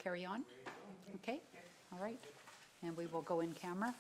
carry on? Okay, all right. And we will go in camera.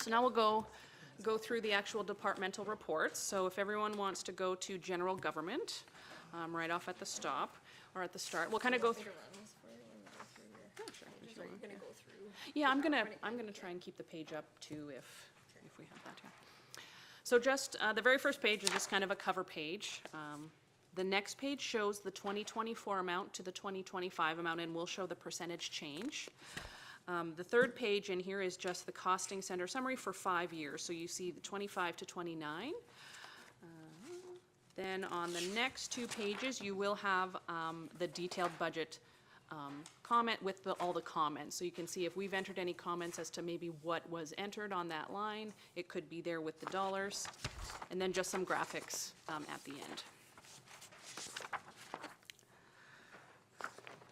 So now we'll go through the actual departmental reports. So if everyone wants to go to general government, right off at the stop, or at the start, we'll kind of go through. Yeah, sure, if you want. Yeah, I'm gonna try and keep the page up too if we have that here. So just, the very first page is just kind of a cover page. The next page shows the 2024 amount to the 2025 amount, and we'll show the percentage change. The third page in here is just the costing center summary for 5 years. So you see the 25 to 29. Then on the next 2 pages, you will have the detailed budget comment with all the comments. So you can see if we've entered any comments as to maybe what was entered on that line, it could be there with the dollars. And then just some graphics at the end.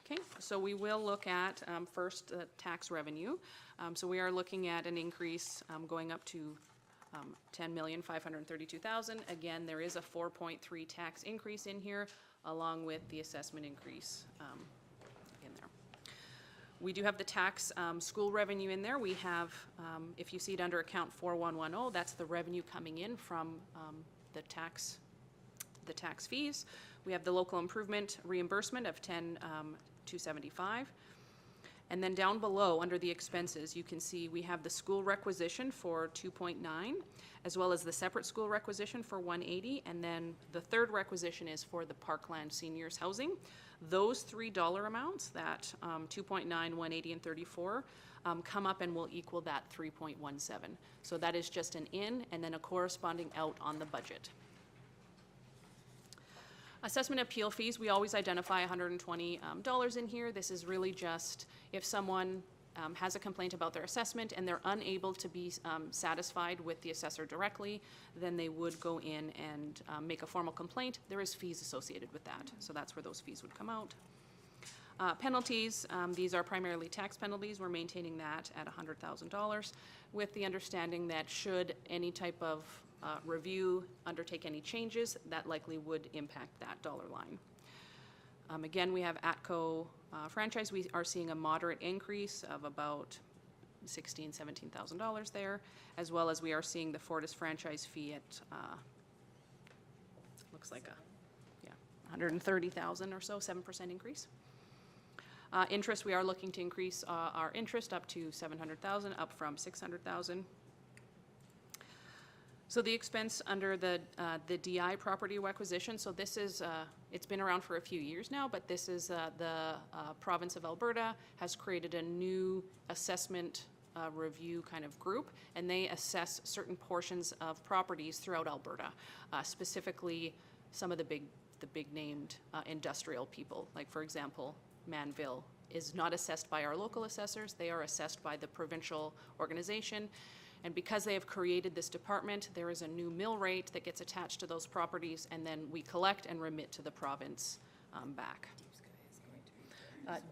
Okay, so we will look at first tax revenue. So we are looking at an increase going up to $10,532,000. Again, there is a 4.3 tax increase in here, along with the assessment increase in there. We do have the tax school revenue in there. We have, if you see it under account 4110, that's the revenue coming in from the tax fees. We have the local improvement reimbursement of $10,275. And then down below, under the expenses, you can see we have the school requisition for 2.9, as well as the separate school requisition for 180, and then the third requisition is for the Parkland seniors housing. Those $3 amounts, that 2.9, 180, and 34, come up and will equal that 3.17. So that is just an in and then a corresponding out on the budget. Assessment appeal fees, we always identify $120 in here. This is really just if someone has a complaint about their assessment and they're unable to be satisfied with the assessor directly, then they would go in and make a formal complaint. There is fees associated with that, so that's where those fees would come out. Penalties, these are primarily tax penalties. We're maintaining that at $100,000 with the understanding that should any type of review undertake any changes, that likely would impact that dollar line. Again, we have ATCO franchise. We are seeing a moderate increase of about $16,000, $17,000 there, as well as we are seeing the Fortis franchise fee at looks like $130,000 or so, 7% increase. Interest, we are looking to increase our interest up to $700,000, up from $600,000. So the expense under the DI property acquisition, so this is, it's been around for a few years now, but this is the province of Alberta has created a new assessment review kind of group, and they assess certain portions of properties throughout Alberta, specifically some of the big named industrial people, like for example, Manville is not assessed by our local assessors, they are assessed by the provincial organization. And because they have created this department, there is a new mill rate that gets attached to those properties, and then we collect and remit to the province back.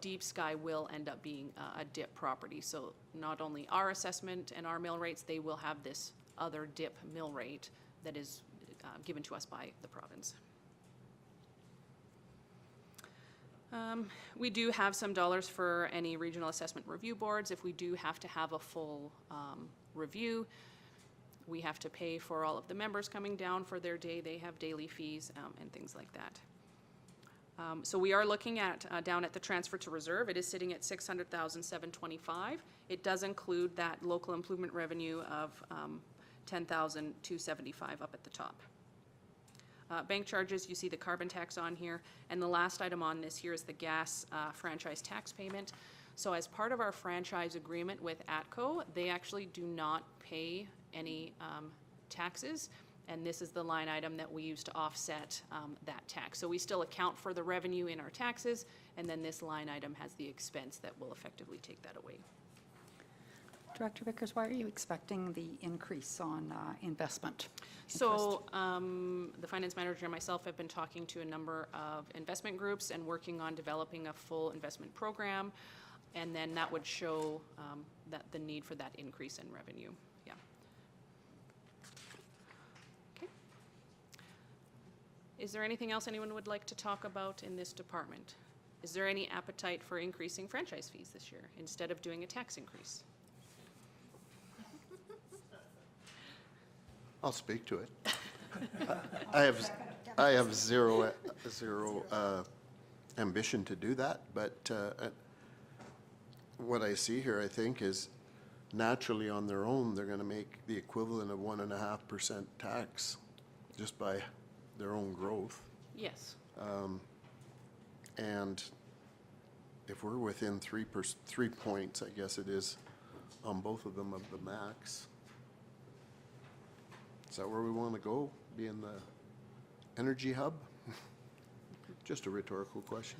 Deep Sky will end up being a DIP property, so not only our assessment and our mill rates, they will have this other DIP mill rate that is given to us by the province. We do have some dollars for any regional assessment review boards. If we do have to have a full review, we have to pay for all of the members coming down for their day. They have daily fees and things like that. So we are looking at down at the transfer to reserve. It is sitting at $600,725. It does include that local improvement revenue of $10,275 up at the top. Bank charges, you see the carbon tax on here, and the last item on this here is the gas franchise tax payment. So as part of our franchise agreement with ATCO, they actually do not pay any taxes, and this is the line item that we use to offset that tax. So we still account for the revenue in our taxes, and then this line item has the expense that will effectively take that away. Director Vickers, why are you expecting the increase on investment interest? So the finance manager and myself have been talking to a number of investment groups and working on developing a full investment program, and then that would show that the need for that increase in revenue. Yeah. Okay. Is there anything else anyone would like to talk about in this department? Is there any appetite for increasing franchise fees this year instead of doing a tax increase? I'll speak to it. I have zero ambition to do that, but what I see here, I think, is naturally on their own, they're gonna make the equivalent of 1.5% tax just by their own growth. Yes. And if we're within 3 points, I guess it is, on both of them of the max, is that where we want to go, being the energy hub? Just a rhetorical question.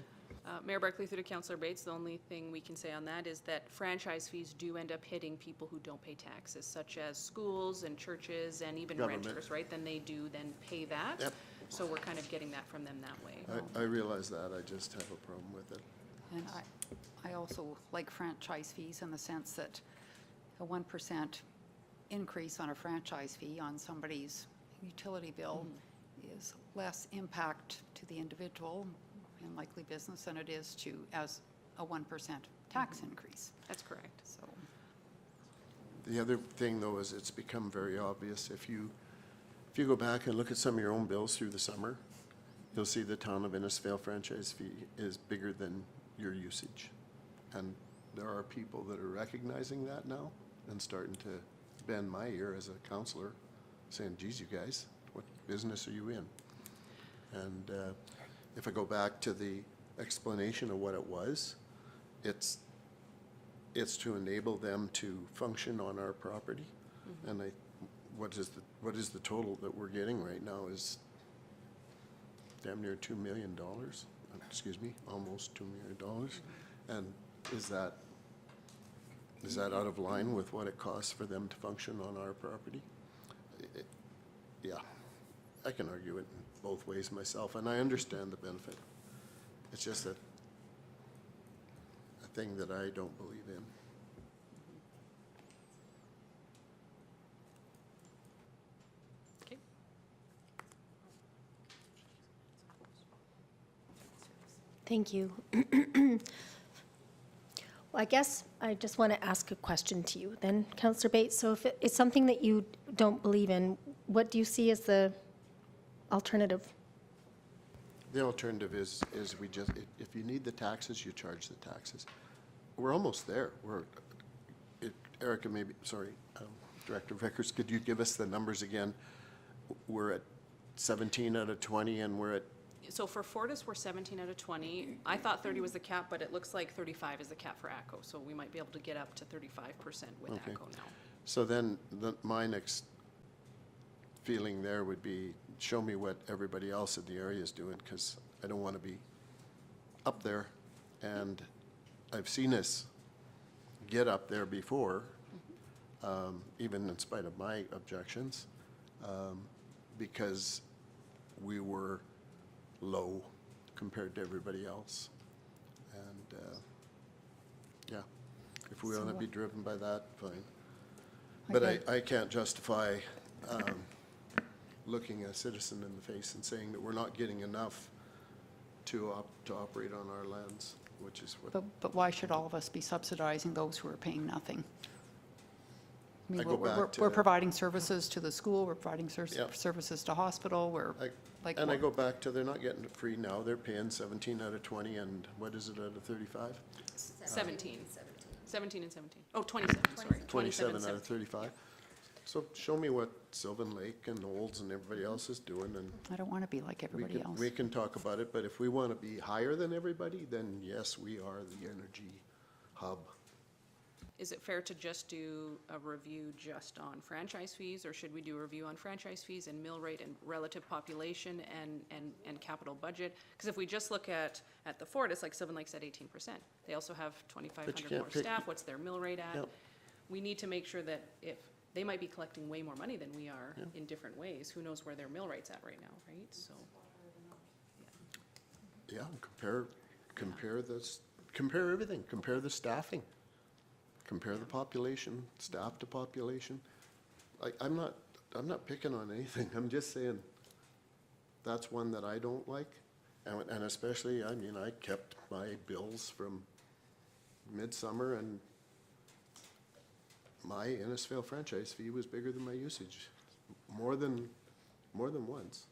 Mayor Barkley, through to Councillor Bates, the only thing we can say on that is that franchise fees do end up hitting people who don't pay taxes, such as schools and churches and even Government. renters, right? Then they do then pay that. Yep. So we're kind of getting that from them that way. I realize that, I just have a problem with it. And I also like franchise fees in the sense that a 1% increase on a franchise fee on somebody's utility bill is less impact to the individual and likely business than it is to as a 1% tax increase. That's correct. So The other thing, though, is it's become very obvious. If you go back and look at some of your own bills through the summer, you'll see the town of Innisfail franchise fee is bigger than your usage. And there are people that are recognizing that now and starting to bend my ear as a counselor, saying, geez, you guys, what business are you in? And if I go back to the explanation of what it was, it's to enable them to function on our property. And what is the total that we're getting right now is damn near $2 million. Excuse me, almost $2 million. And is that out of line with what it costs for them to function on our property? Yeah, I can argue it both ways myself, and I understand the benefit. It's just a thing that I don't believe in. Okay. Thank you. Well, I guess I just want to ask a question to you then, Councillor Bates. So if it's something that you don't believe in, what do you see as the alternative? The alternative is we just, if you need the taxes, you charge the taxes. We're almost there. Erica, maybe, sorry, Director Vickers, could you give us the numbers again? We're at 17 out of 20, and we're at, So for Fortis, we're 17 out of 20. I thought 30 was the cap, but it looks like 35 is the cap for ACO. So we might be able to get up to 35% with Okay. ACO now. so then my next feeling there would be, show me what everybody else in the area is doing, because I don't want to be up there. And I've seen us get up there before, even in spite of my objections, because we were low compared to everybody else. And, yeah, if we So want to be what- driven by that, fine. But I can't justify looking a citizen in the face and saying that we're not getting enough to operate on our lands, which is what, But why should all of us be subsidizing those who are paying nothing? I mean, I go back to- we're providing services to the school, we're providing Yep. services to hospital, we're, like. and I what- go back to, they're not getting it free now, they're paying 17 out of 20, and what is it out of 35? 17. 17 and 17. Oh, 27, sorry. 27 out 17. of 35. So show me what Sylvan Lake and Olds and everybody else is doing, and I don't want to be like everybody else. we can talk about it, but if we want to be higher than everybody, then yes, we are the energy hub. Is it fair to just do a review just on franchise fees, or should we do a review on franchise fees and mill rate and relative population and capital budget? Because if we just look at the Fortis, like Sylvan Lake's at 18%. They also have 2,500 can't more pick- staff. What's their mill rate at? Yep. We need to make sure that if, they might be collecting way more money than we are Yeah. in different ways. Who knows where their mill rate's at right now, right? So, Yeah, compare this, compare everything, compare the staffing, compare the population, staff to population. I'm not picking on anything, I'm just saying, that's one that I don't like. And especially, I mean, I kept my bills from midsummer, and my Innisfail franchise fee was bigger than my usage. more than once.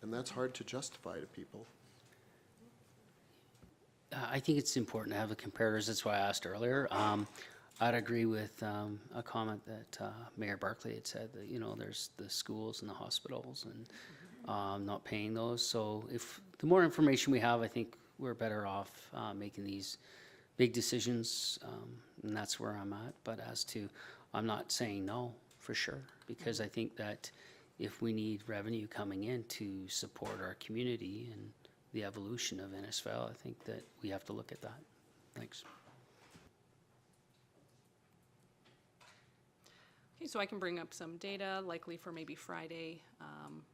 And that's hard to justify to people. I think it's important to have the comparators. That's why I asked earlier. I'd agree with a comment that Mayor Barkley had said that, there's the schools and the hospitals and not paying those. So if the more information we have, I think we're better off making these big decisions, and that's where I'm at. But I'm not saying no for sure, because I think that if we need revenue coming in to support our community and the evolution of NSFL, I think that we have to look at that. Thanks. Okay, so I can bring up some data, likely for maybe Friday,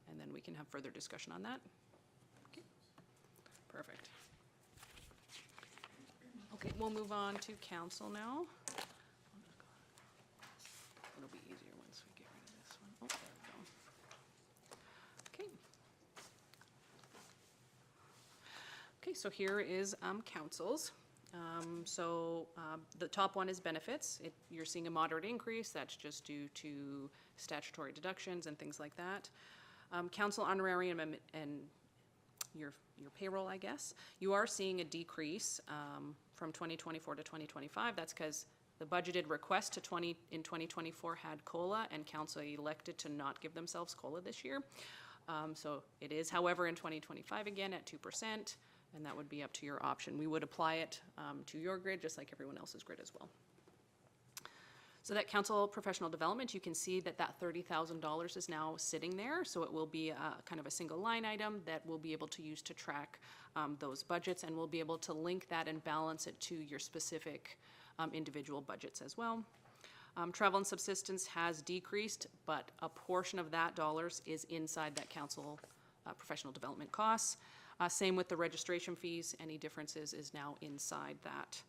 and then we can have further discussion on that. Okay, perfect. Okay, we'll move on to council now. It'll be easier once we get rid of this one. Oh, there we go. Okay. Okay, so here is council's. The top one is benefits. You're seeing a moderate increase. That's just due to statutory deductions and things like that. Council honorarium and your payroll, I guess. You are seeing a decrease from 2024 to 2025. That's because the budgeted request in 2024 had COLA, and council elected to not give themselves COLA this year. So it is, however, in 2025 again at 2%. And that would be up to your option. We would apply it to your grid, just like everyone else's grid as well. So that council professional development, you can see that $30,000 is now sitting there. So it will be kind of a single line item that we'll be able to use to track those budgets, and we'll be able to link that and balance it to your specific individual budgets as well. Travel and subsistence has decreased, but a portion of that dollars is inside that council professional development costs. Same with the registration fees. Any differences is now inside that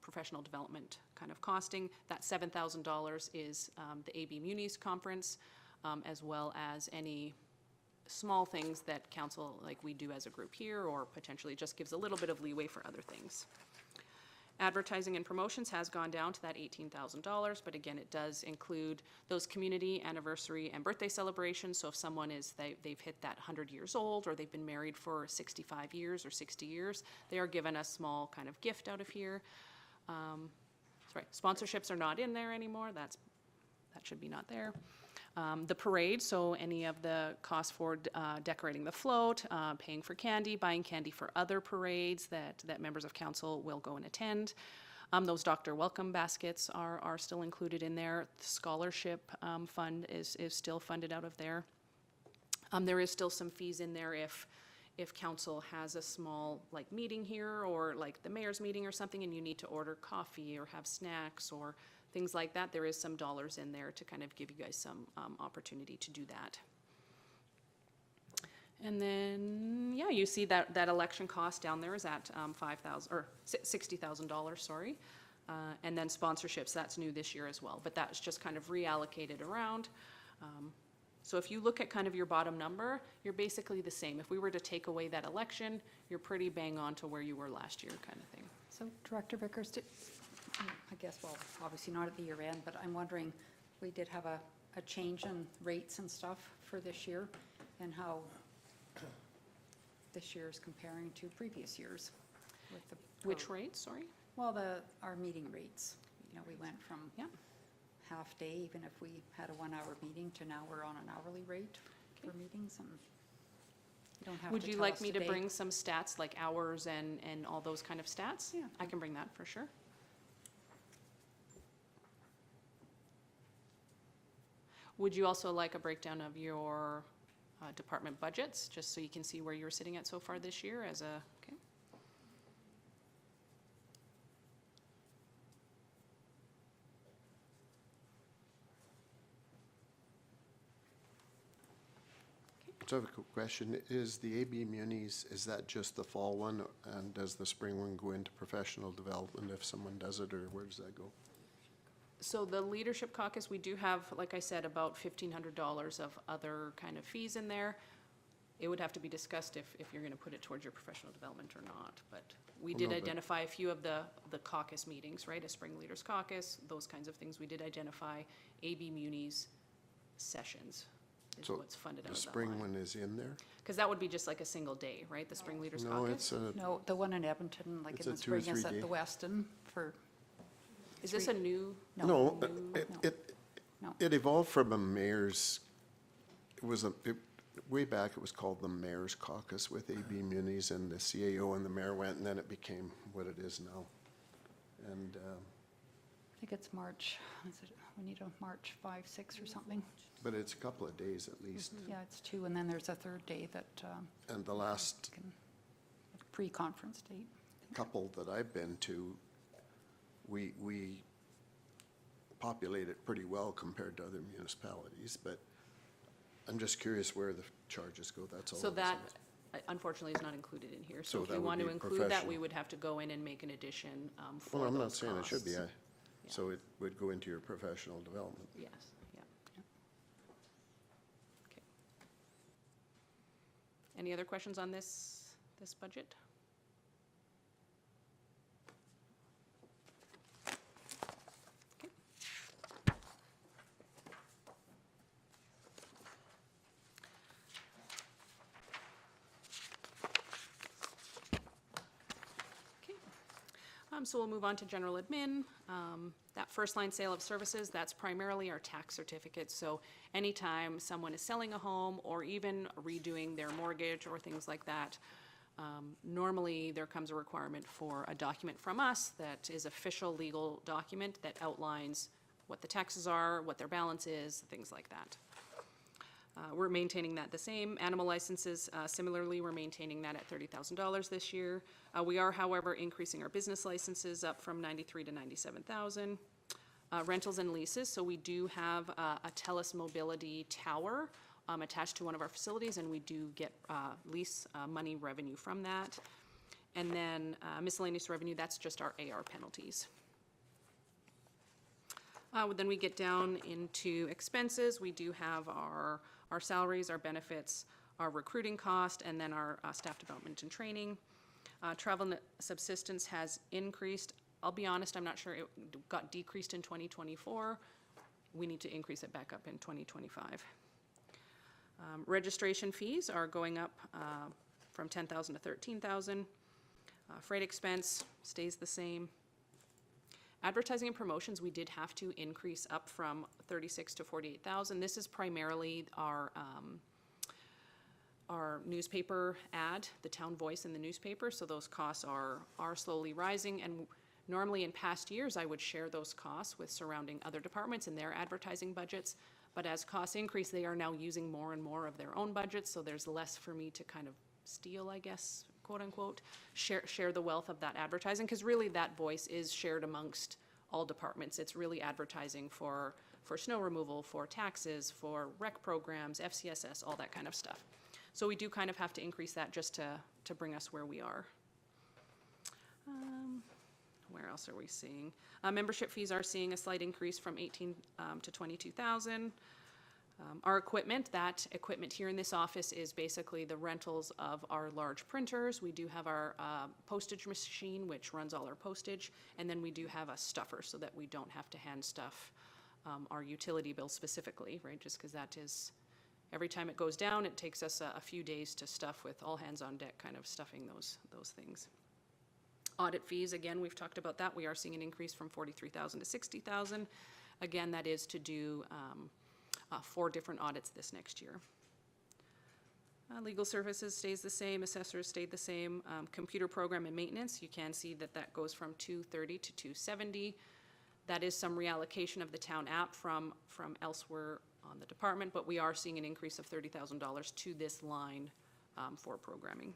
professional development kind of costing. That $7,000 is the AB Munis conference, as well as any small things that council, like we do as a group here, or potentially just gives a little bit of leeway for other things. Advertising and promotions has gone down to that $18,000, but again, it does include those community anniversary and birthday celebrations. So if someone they've hit that 100 years old, or they've been married for 65 years or 60 years, they are given a small kind of gift out of here. Sponsorships are not in there anymore. That should be not there. The parade, so any of the costs for decorating the float, paying for candy, buying candy for other parades that members of council will go and attend. Those doctor welcome baskets are still included in there. The scholarship fund is still funded out of there. There is still some fees in there if council has a small meeting here, or like the mayor's meeting or something, and you need to order coffee or have snacks or things like that. There is some dollars in there to kind of give you guys some opportunity to do that. And then, yeah, you see that election cost down there is at $60,000, sorry. And then sponsorships, that's new this year as well, but that's just kind of reallocated around. So if you look at kind of your bottom number, you're basically the same. If we were to take away that election, you're pretty bang on to where you were last year, kind of thing. So Director Vickers, I guess, well, obviously not at the year end, but I'm wondering, we did have a change in rates and stuff for this year, and how this year is comparing to previous years with the. Which rates, sorry? Well, our meeting rates. We went from half day, even if we had a 1-hour meeting, to now we're on an hourly rate for meetings, and you don't have to Would you tell like us me to today. bring some stats, like hours and all those kind of stats? Yeah. I can bring that for sure. Would you also like a breakdown of your department budgets, just so you can see where you're sitting at so far this year as a, okay? So I have a quick question. Is the AB Munis, is that just the fall one, and does the spring one go into professional development if someone does it, or where does that go? So the leadership caucus, we do have, like I said, about $1,500 of other kind of fees in there. It would have to be discussed if you're going to put it towards your professional development or not. But we Well, did no, but- identify a few of the caucus meetings, right? A spring leaders caucus, those kinds of things. We did identify AB Munis sessions is So what's funded out the of that spring line. one is in there? Because that would be just like a single day, right? The Spring Leaders No, Caucus? it's a, No, the one in Edmonton, like It's in a the 2 or spring, is 3 at day. the Weston for, Is this a new? no, no, no. it evolved from a mayor's, way back, it was called the Mayor's Caucus with AB Munis, and the CAO and the mayor went, and then it became what it is now. And, I think it's March, we need a March 5, 6 or something. but it's a couple of days at least. Yeah, it's 2, and then there's a third day that, And the last pre-conference date. couple that I've been to, we populate it pretty well compared to other municipalities, but I'm just curious where the charges go, that's all. So I was that asking. unfortunately is not included in here. So So if that you would want to be include that, we professional. would have to go in and make an addition for Well, I'm not those saying it should be, costs. so it would go into your professional development. Yes, yeah. Okay. Any other questions on this budget? Okay. Okay. So we'll move on to general admin. That first line sale of services, that's primarily our tax certificates. So anytime someone is selling a home or even redoing their mortgage or things like that, normally there comes a requirement for a document from us that is official legal document that outlines what the taxes are, what their balance is, things like that. We're maintaining that the same. Animal licenses, similarly, we're maintaining that at $30,000 this year. We are, however, increasing our business licenses up from 93 to 97,000. Rentals and leases, so we do have a TELUS Mobility tower attached to one of our facilities, and we do get lease money revenue from that. And then miscellaneous revenue, that's just our AR penalties. Then we get down into expenses. We do have our salaries, our benefits, our recruiting cost, and then our staff development and training. Travel and subsistence has increased. I'll be honest, I'm not sure it got decreased in 2024. We need to increase it back up in 2025. Registration fees are going up from 10,000 to 13,000. Freight expense stays the same. Advertising and promotions, we did have to increase up from 36 to 48,000. This is primarily our newspaper ad, the Town Voice in the newspaper, so those costs are slowly rising. And normally in past years, I would share those costs with surrounding other departments and their advertising budgets. But as costs increase, they are now using more and more of their own budgets, so there's less for me to kind of steal, I guess, quote unquote, share the wealth of that advertising, because really that voice is shared amongst all departments. It's really advertising for snow removal, for taxes, for rec programs, FCSS, all that kind of stuff. So we do kind of have to increase that just to bring us where we are. Where else are we seeing? Membership fees are seeing a slight increase from 18 to 22,000. Our equipment, that equipment here in this office is basically the rentals of our large printers. We do have our postage machine, which runs all our postage, and then we do have a stuffer so that we don't have to hand stuff our utility bill specifically, right? Just because that is, every time it goes down, it takes us a few days to stuff with all hands on deck, kind of stuffing those things. Audit fees, again, we've talked about that. We are seeing an increase from 43,000 to 60,000. Again, that is to do 4 different audits this next year. Legal services stays the same, assessors stayed the same. Computer program and maintenance, you can see that that goes from 230 to 270. That is some reallocation of the town app from elsewhere on the department, but we are seeing an increase of $30,000 to this line for programming.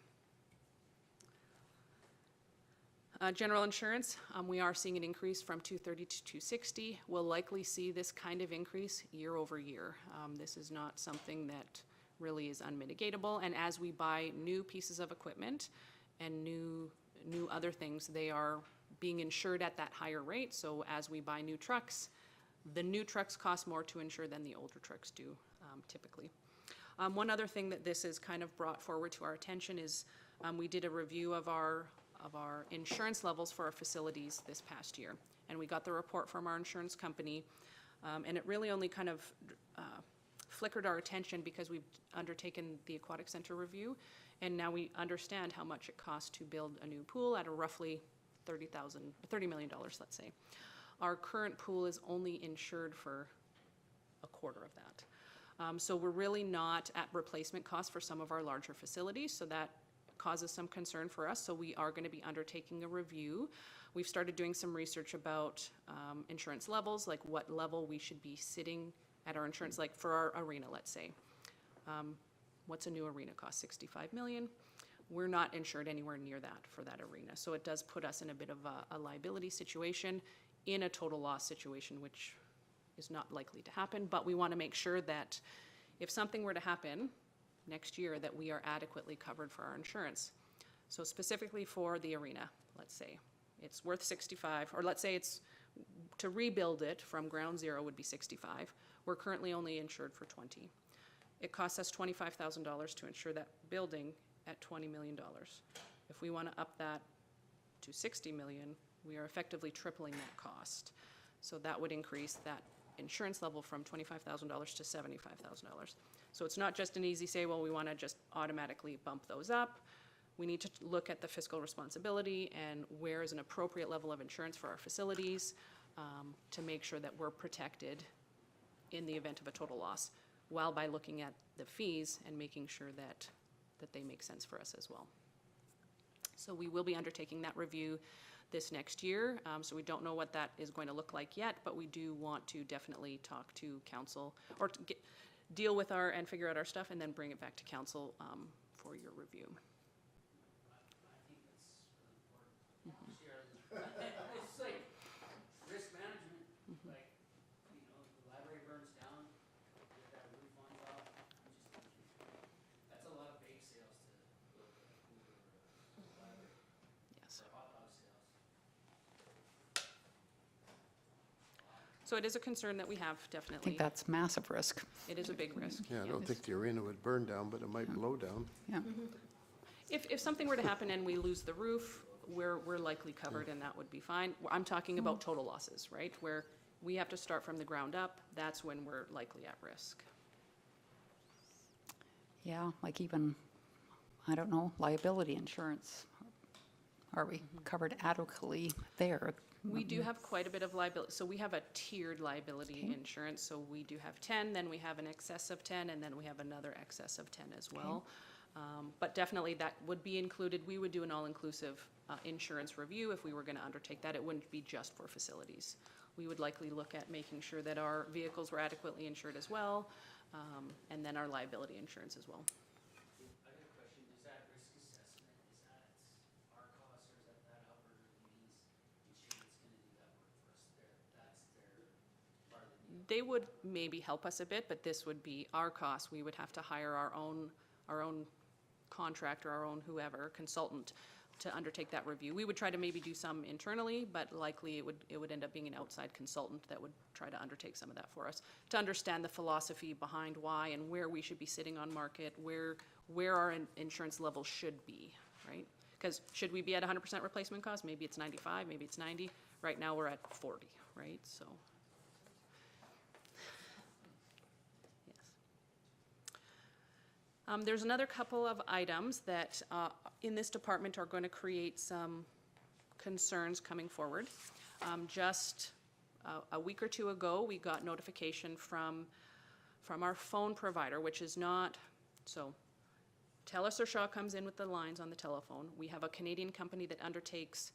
General insurance, we are seeing an increase from 230 to 260. We'll likely see this kind of increase year over year. This is not something that really is unmitigatable, and as we buy new pieces of equipment and new other things, they are being insured at that higher rate. So as we buy new trucks, the new trucks cost more to insure than the older trucks do typically. One other thing that this has kind of brought forward to our attention is we did a review of our insurance levels for our facilities this past year. And we got the report from our insurance company, and it really only kind of flickered our attention because we've undertaken the aquatic center review, and now we understand how much it costs to build a new pool at a roughly $30 million, let's say. Our current pool is only insured for a quarter of that. So we're really not at replacement cost for some of our larger facilities, so that causes some concern for us. So we are going to be undertaking a review. We've started doing some research about insurance levels, like what level we should be sitting at our insurance, like for our arena, let's say. What's a new arena cost? 65 million. We're not insured anywhere near that for that arena. So it does put us in a bit of a liability situation, in a total loss situation, which is not likely to happen. But we want to make sure that if something were to happen next year, that we are adequately covered for our insurance. So specifically for the arena, let's say, it's worth 65, or let's say it's, to rebuild it from ground zero would be 65. We're currently only insured for 20. It costs us $25,000 to insure that building at $20 million. If we want to up that to 60 million, we are effectively tripling that cost. So that would increase that insurance level from $25,000 to $75,000. So it's not just an easy say, well, we want to just automatically bump those up. We need to look at the fiscal responsibility and where is an appropriate level of insurance for our facilities to make sure that we're protected in the event of a total loss, while by looking at the fees and making sure that they make sense for us as well. So we will be undertaking that review this next year. So we don't know what that is going to look like yet, but we do want to definitely talk to council, or to deal with and figure out our stuff, and then bring it back to council for your review. It's like risk management, like, you know, the library burns down, get that roof on top, that's a lot of bake sales to build a pool or a library, Yes. or hot dog sales. So it is a concern that we have, I definitely. think that's massive risk. It is a big risk. Yeah, I don't think the arena would burn down, but it might blow down. Yeah. If something were to happen and we lose the roof, we're likely covered, and that would be fine. I'm talking about total losses, right? Where we have to start from the ground up, that's when we're likely at risk. Yeah, like even, I don't know, liability insurance. Are we covered adequately there? We do have quite a bit of liability, so we have a tiered liability insurance, so we do have 10, then we have an excess of 10, and then we have another excess of 10 as well. But definitely that would be included. We would do an all-inclusive insurance review if we were going to undertake that. It wouldn't be just for facilities. We would likely look at making sure that our vehicles were adequately insured as well, and then our liability insurance as well. I got a question, is that risk assessment, is that our cost, or is that Alberta Lee's insurance gonna do that work for us? That's their part of the deal. They would maybe help us a bit, but this would be our cost. We would have to hire our own contractor, our own whoever, consultant, to undertake that review. We would try to maybe do some internally, but likely it would end up being an outside consultant that would try to undertake some of that for us, to understand the philosophy behind why and where we should be sitting on market, where our insurance level should be, right? Because should we be at 100% replacement cost? Maybe it's 95, maybe it's 90. Right now, we're at 40, right? So, yes. There's another couple of items that in this department are going to create some concerns coming forward. Just a week or two ago, we got notification from our phone provider, which is not, so TELUS or Shaw comes in with the lines on the telephone. We have a Canadian company that undertakes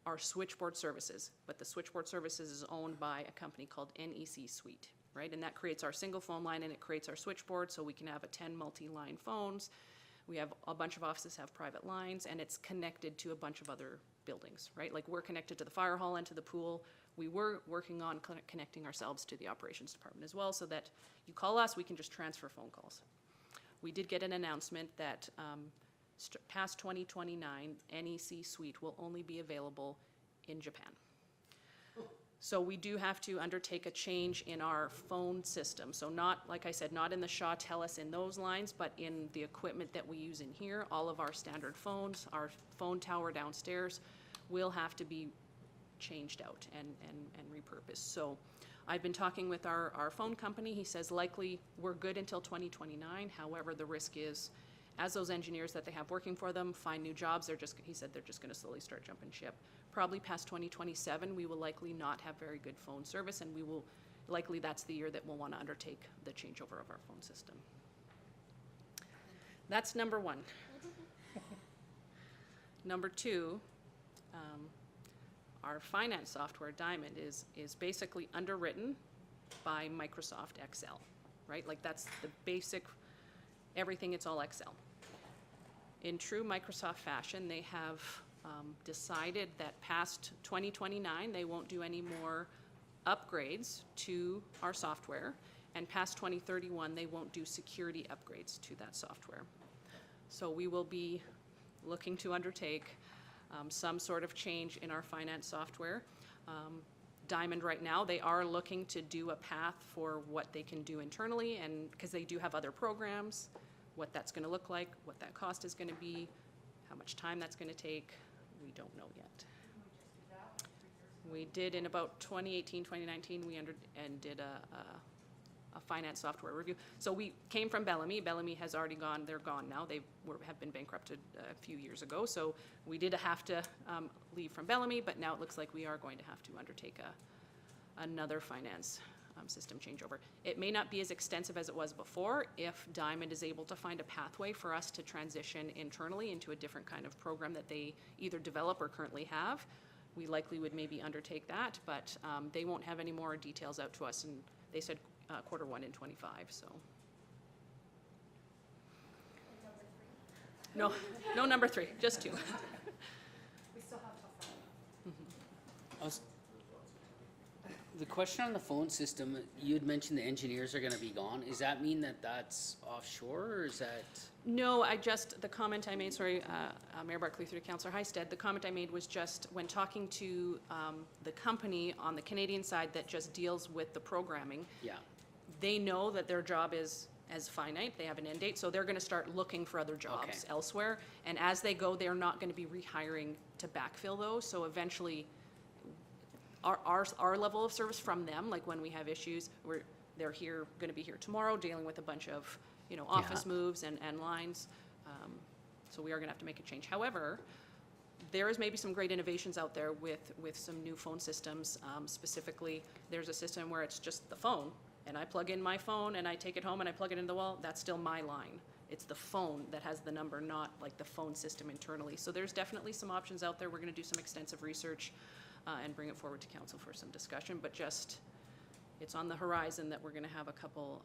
our switchboard services, but the switchboard services is owned by a company called NEC Suite, right? And that creates our single phone line, and it creates our switchboard, so we can have 10 multi-line phones. We have a bunch of offices have private lines, and it's connected to a bunch of other buildings, right? Like we're connected to the fire hall and to the pool. We were working on connecting ourselves to the operations department as well, so that you call us, we can just transfer phone calls. We did get an announcement that past 2029, NEC Suite will only be available in Japan. So we do have to undertake a change in our phone system. So not, like I said, not in the Shaw TELUS in those lines, but in the equipment that we use in here. All of our standard phones, our phone tower downstairs will have to be changed out and repurposed. So I've been talking with our phone company. He says likely we're good until 2029. However, the risk is, as those engineers that they have working for them find new jobs, he said they're just gonna slowly start jumping ship. Probably past 2027, we will likely not have very good phone service, and likely that's the year that we'll wanna undertake the changeover of our phone system. That's number one. Number two, our finance software, Diamond, is basically underwritten by Microsoft Excel, right? Like that's the basic, everything, it's all Excel. In true Microsoft fashion, they have decided that past 2029, they won't do any more upgrades to our software, and past 2031, they won't do security upgrades to that software. So we will be looking to undertake some sort of change in our finance software. Diamond right now, they are looking to do a path for what they can do internally, and because they do have other programs, what that's going to look like, what that cost is going to be, how much time that's going to take, we don't know yet. We did in about 2018, 2019, did a finance software review. So we came from Bellamy. Bellamy has already gone, they're gone now. They have been bankrupted a few years ago. So we did have to leave from Bellamy, but now it looks like we are going to have to undertake another finance system changeover. It may not be as extensive as it was before if Diamond is able to find a pathway for us to transition internally into a different kind of program that they either develop or currently have. We likely would maybe undertake that, but they won't have any more details out to us, and they said Q1 in 25, so. No, no number 3, just 2. The question on the phone system, you had mentioned the engineers are gonna be gone. Does that mean that that's offshore, or is that? No, the comment I made, sorry, Mayor Barkley through to Councillor Hystad, the comment I made was just when talking to the company on the Canadian side that just deals with the programming. Yeah. They know that their job is as finite, they have an end date, so they're gonna start looking for other jobs elsewhere. And as they go, they're not gonna be rehiring to backfill those, so eventually our level of service from them, like when we have issues, they're gonna be here tomorrow dealing with a bunch of, office moves and lines. So we are gonna have to make a change. However, there is maybe some great innovations out there with some new phone systems. Specifically, there's a system where it's just the phone, and I plug in my phone and I take it home and I plug it into the wall. That's still my line. It's the phone that has the number, not like the phone system internally. So there's definitely some options out there. We're gonna do some extensive research and bring it forward to council for some discussion, but it's on the horizon that we're gonna have a couple.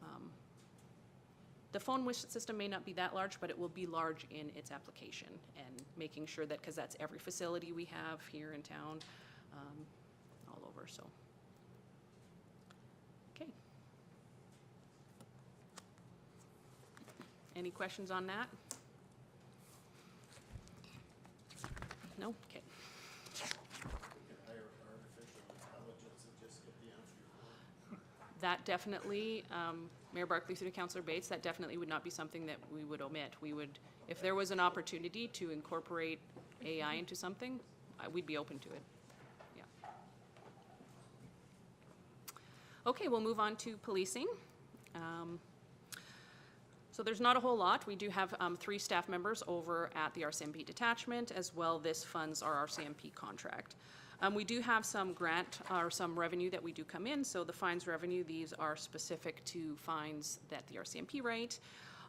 The phone system may not be that large, but it will be large in its application, and making sure that, because that's every facility we have here in town, all over, so. Okay. Any questions on that? No? Okay. That definitely, Mayor Barkley through to Councillor Bates, that definitely would not be something that we would omit. We would, if there was an opportunity to incorporate AI into something, we'd be open to it. Yeah. Okay, we'll move on to policing. So there's not a whole lot. We do have 3 staff members over at the RCMP detachment, as well this funds our RCMP contract. We do have some grant or some revenue that we do come in. So the fines revenue, these are specific to fines that the RCMP write.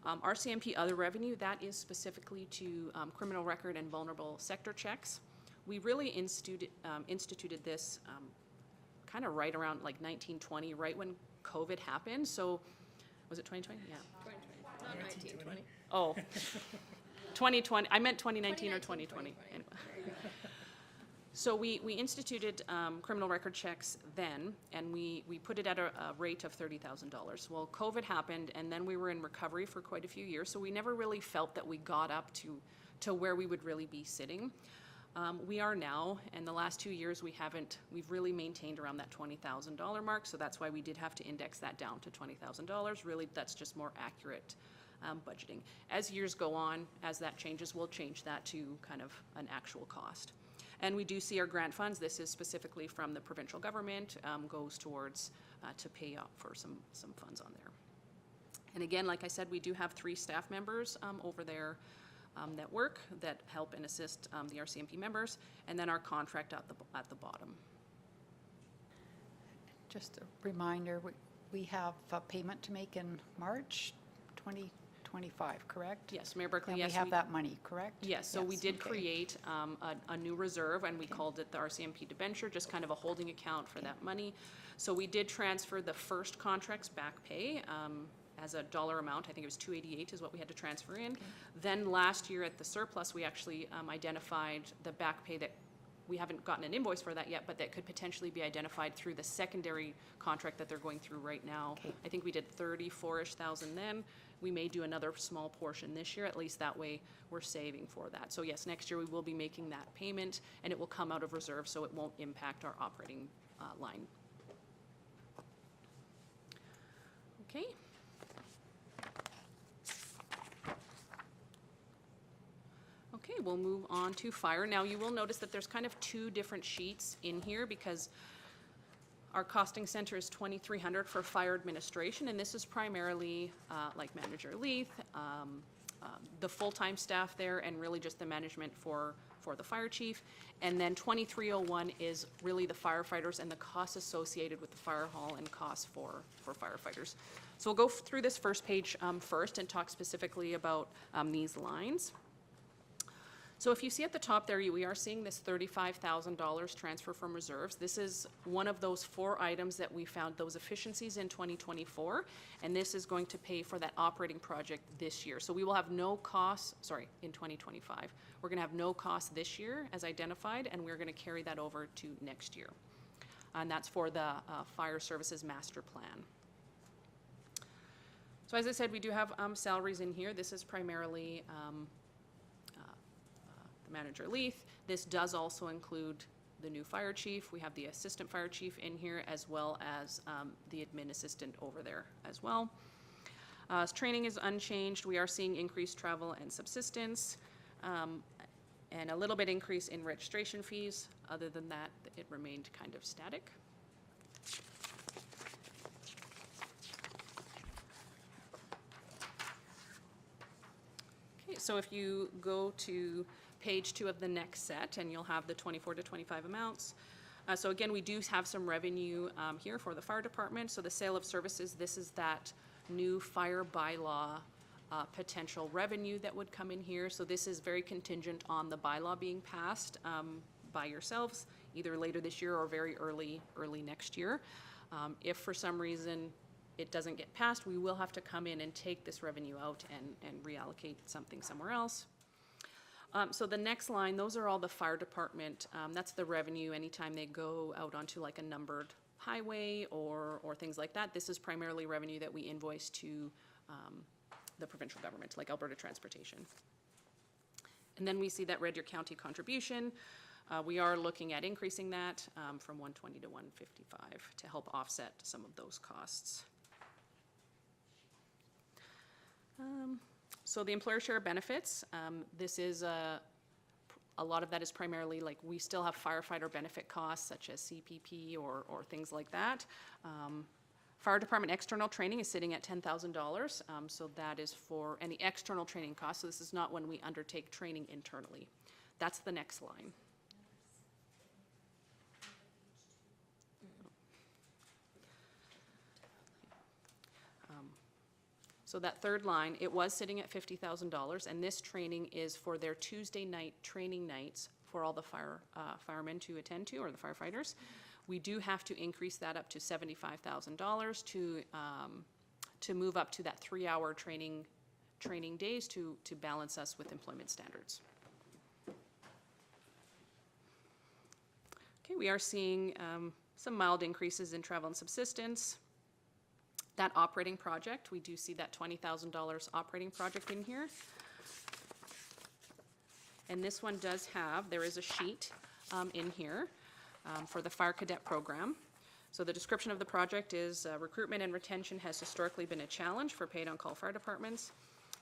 RCMP other revenue, that is specifically to criminal record and vulnerable sector checks. We really instituted this kind of right around like 1920, right when COVID happened. So was it 2020? Yeah. 2020, not 1920. Oh, 2020. I meant 2019 or 2020. Anyway. So we instituted criminal record checks then, and we put it at a rate of $30,000. Well, COVID happened, and then we were in recovery for quite a few years, so we never really felt that we got up to where we would really be sitting. We are now, and the last 2 years we've really maintained around that $20,000 mark, so that's why we did have to index that down to $20,000. Really, that's just more accurate budgeting. As years go on, as that changes, we'll change that to kind of an actual cost. And we do see our grant funds, this is specifically from the provincial government, goes towards to pay up for some funds on there. And again, like I said, we do have 3 staff members over there that work, that help and assist the RCMP members, and then our contract at the bottom. Just a reminder, we have a payment to make in March 2025, correct? Yes, Mayor Berkeley, And yes. we have that money, correct? Yes, so we did okay. create a new reserve, and we called it the RCMP debenture, just kind of a holding account for that money. So we did transfer the first contract's back pay as a dollar amount. I think it was $288 is what we had to transfer in. Then last year at the surplus, we actually identified the back pay that we haven't gotten an invoice for that yet, but that could potentially be identified through the secondary contract that they're going through right now. Okay. I think we did 34-ish thousand then. We may do another small portion this year, at least that way we're saving for that. So yes, next year we will be making that payment, and it will come out of reserve, so it won't impact our operating line. Okay. Okay, we'll move on to fire. Now, you will notice that there's kind of 2 different sheets in here because our costing center is $2,300 for fire administration, and this is primarily like Manager Leith, the full-time staff there, and really just the management for the fire chief. And then 2301 is really the firefighters and the costs associated with the fire hall and costs for firefighters. So we'll go through this first page first and talk specifically about these lines. So if you see at the top there, we are seeing this $35,000 transfer from reserves. This is one of those 4 items that we found those efficiencies in 2024, and this is going to pay for that operating project this year. So we will have no costs, in 2025. We're gonna have no costs this year as identified, and we're gonna carry that over to next year. And that's for the Fire Services Master Plan. So as I said, we do have salaries in here. This is primarily Manager Leith. This does also include the new fire chief. We have the assistant fire chief in here, as well as the admin assistant over there as well. Training is unchanged. We are seeing increased travel and subsistence, and a little bit increase in registration fees. Other than that, it remained kind of static. Okay, so if you go to page 2 of the next set, and you'll have the 24 to 25 amounts. So again, we do have some revenue here for the fire department. So the sale of services, this is that new fire bylaw potential revenue that would come in here. So this is very contingent on the bylaw being passed by yourselves, either later this year or very early next year. If for some reason it doesn't get passed, we will have to come in and take this revenue out and reallocate something somewhere else. So the next line, those are all the fire department, that's the revenue anytime they go out onto like a numbered highway or things like that. This is primarily revenue that we invoice to the provincial government, like Alberta Transportation. And then we see that Red Deer County contribution. We are looking at increasing that from 120 to 155 to help offset some of those costs. So the employer share benefits, this is a lot of that is primarily like we still have firefighter benefit costs such as CPP or things like that. Fire department external training is sitting at $10,000, so that is for any external training costs. So this is not when we undertake training internally. That's the next line. So that third line, it was sitting at $50,000, and this training is for their Tuesday night training nights for all the firemen to attend to, or the firefighters. We do have to increase that up to $75,000 to move up to that 3-hour training days to balance us with employment standards. Okay, we are seeing some mild increases in travel and subsistence. That operating project, we do see that $20,000 operating project in here. And this one does have, there is a sheet in here for the fire cadet program. So the description of the project is recruitment and retention has historically been a challenge for paid on-call fire departments.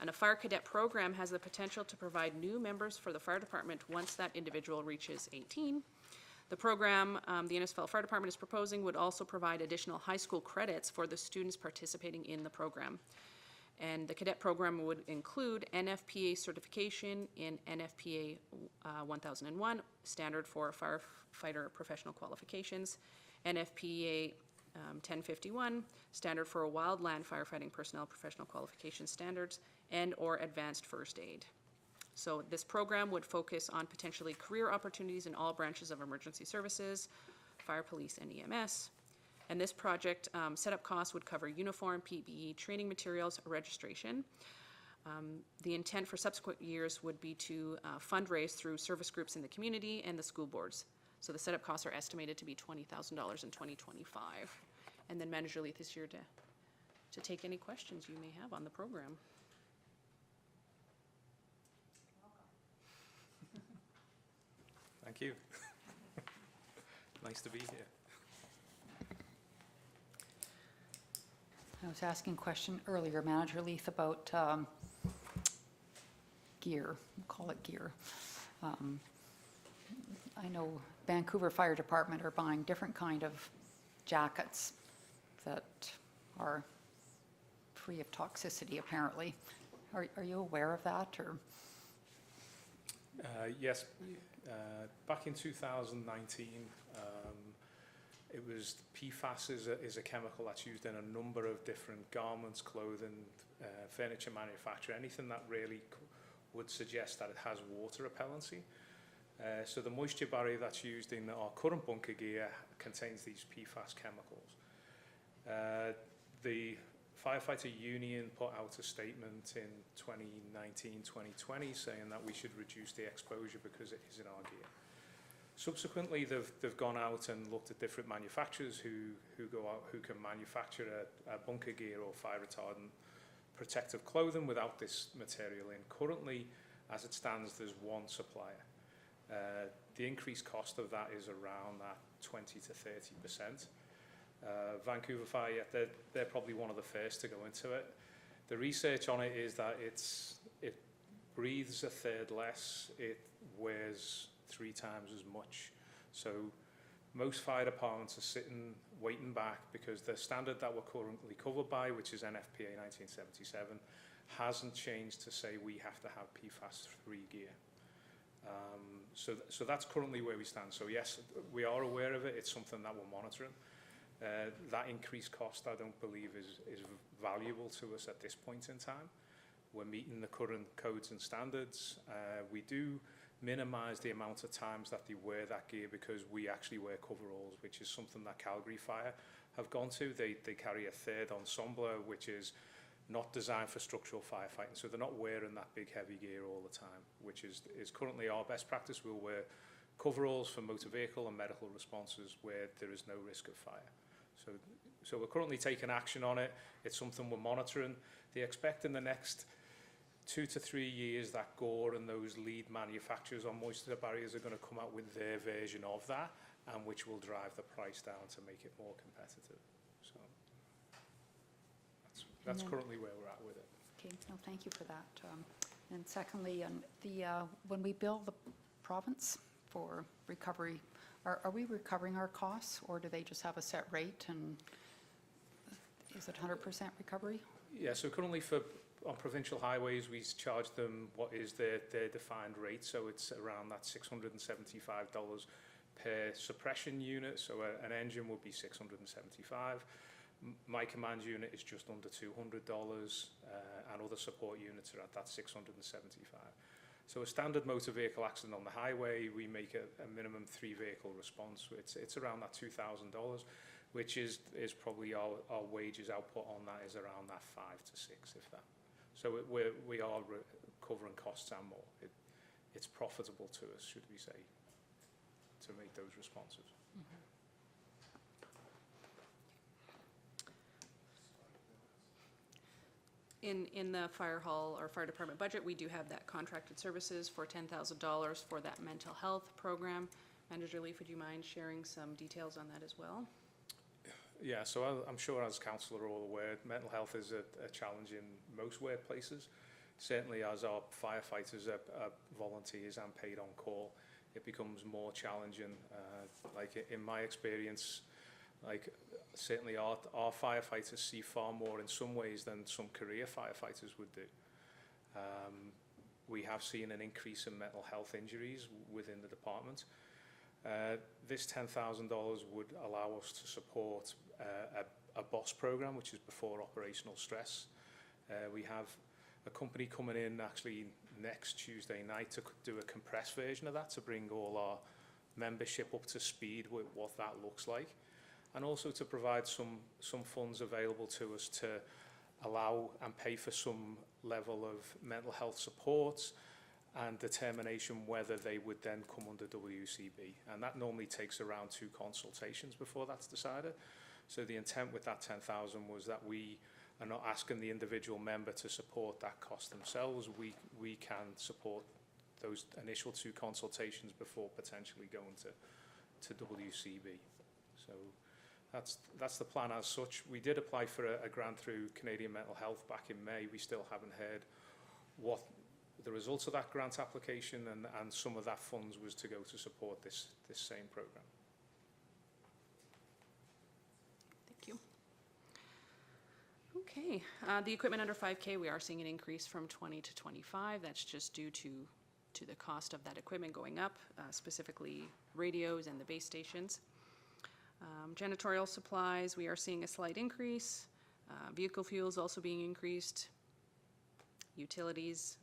And a fire cadet program has the potential to provide new members for the fire department once that individual reaches 18. The program the Innisfail Fire Department is proposing would also provide additional high school credits for the students participating in the program. And the cadet program would include NFPA certification in NFPA 1001, standard for firefighter professional qualifications, NFPA 1051, standard for wildland firefighting personnel professional qualification standards, and/or advanced first aid. So this program would focus on potentially career opportunities in all branches of emergency services, fire, police, and EMS. And this project setup costs would cover uniform, PPE, training materials, registration. The intent for subsequent years would be to fundraise through service groups in the community and the school boards. So the setup costs are estimated to be $20,000 in 2025. And then Manager Leith is here to take any questions you may have on the program. Thank you. Nice to be here. I was asking a question earlier, Manager Leith, about gear, we'll call it gear. I know Vancouver Fire Department are buying different kind of jackets that are free of toxicity, apparently. Are you aware of that, or? Yes, back in 2019, it was PFAS is a chemical that's used in a number of different garments, clothing, furniture manufacture, anything that really would suggest that it has water repellency. So the moisture barrier that's used in our current bunker gear contains these PFAS chemicals. The Firefighter Union put out a statement in 2019-2020 saying that we should reduce the exposure because it is in our gear. Subsequently, they've gone out and looked at different manufacturers who can manufacture a bunker gear or fire retardant protective clothing without this material in. Currently, as it stands, there's one supplier. The increased cost of that is around that 20 to 30%. Vancouver Fire, they're probably one of the first to go into it. The research on it is that it breathes a third less, it wears 3 times as much. So most fire departments are sitting, waiting back because the standard that we're currently covered by, which is NFPA 1977, hasn't changed to say we have to have PFAS-free gear. So that's currently where we stand. So yes, we are aware of it. It's something that we're monitoring. That increased cost, I don't believe, is valuable to us at this point in time. We're meeting the current codes and standards. We do minimise the amount of times that they wear that gear because we actually wear coveralls, which is something that Calgary Fire have gone to. They carry a third ensemble, which is not designed for structural firefighting. So they're not wearing that big heavy gear all the time, which is currently our best practice. We'll wear coveralls for motor vehicle and medical responses where there is no risk of fire. So we're currently taking action on it. It's something we're monitoring. They expect in the next 2 to 3 years that Gore and those lead manufacturers on moisture barriers are going to come out with their version of that, and which will drive the price down to make it more competitive. So that's currently where we're at with it. Okay, no, thank you for that. And secondly, when we bill the province for recovery, are we recovering our costs, or do they just have a set rate, and is it 100% recovery? Yeah, so currently on provincial highways, we charge them what is their defined rate, so it's around that $675 per suppression unit, so an engine would be $675. My command unit is just under $200, and other support units are at that $675. So a standard motor vehicle accident on the highway, we make a minimum 3 vehicle response. It's around that $2,000, which is probably our wages output on that is around that 5 to 6, if that. So we are covering costs and more. It's profitable to us, should we say, to make those responses. Mm-hmm. In the fire hall or fire department budget, we do have that contracted services for $10,000 for that mental health program. Manager Leith, would you mind sharing some details on that as well? Yeah, so I'm sure as council are all aware, mental health is a challenge in most workplaces. Certainly as our firefighters are volunteers and paid on call, it becomes more challenging. Like in my experience, like certainly our firefighters see far more in some ways than some career firefighters would do. We have seen an increase in mental health injuries within the department. This $10,000 would allow us to support a BOSS program, which is before operational stress. We have a company coming in actually next Tuesday night to do a compressed version of that, to bring all our membership up to speed with what that looks like, and also to provide some funds available to us to allow and pay for some level of mental health support and determination whether they would then come under WCB. And that normally takes around 2 consultations before that's decided. So the intent with that 10,000 was that we are not asking the individual member to support that cost themselves. We can support those initial 2 consultations before potentially going to WCB. So that's the plan as such. We did apply for a grant through Canadian Mental Health back in May. We still haven't heard what the results of that grant application, and some of that funds was to go to support this same program. Thank you. Okay, the equipment under 5K, we are seeing an increase from 20 to 25. That's just due to the cost of that equipment going up, specifically radios and the base stations. Janitorial supplies, we are seeing a slight increase. Vehicle fuels also being increased. Utilities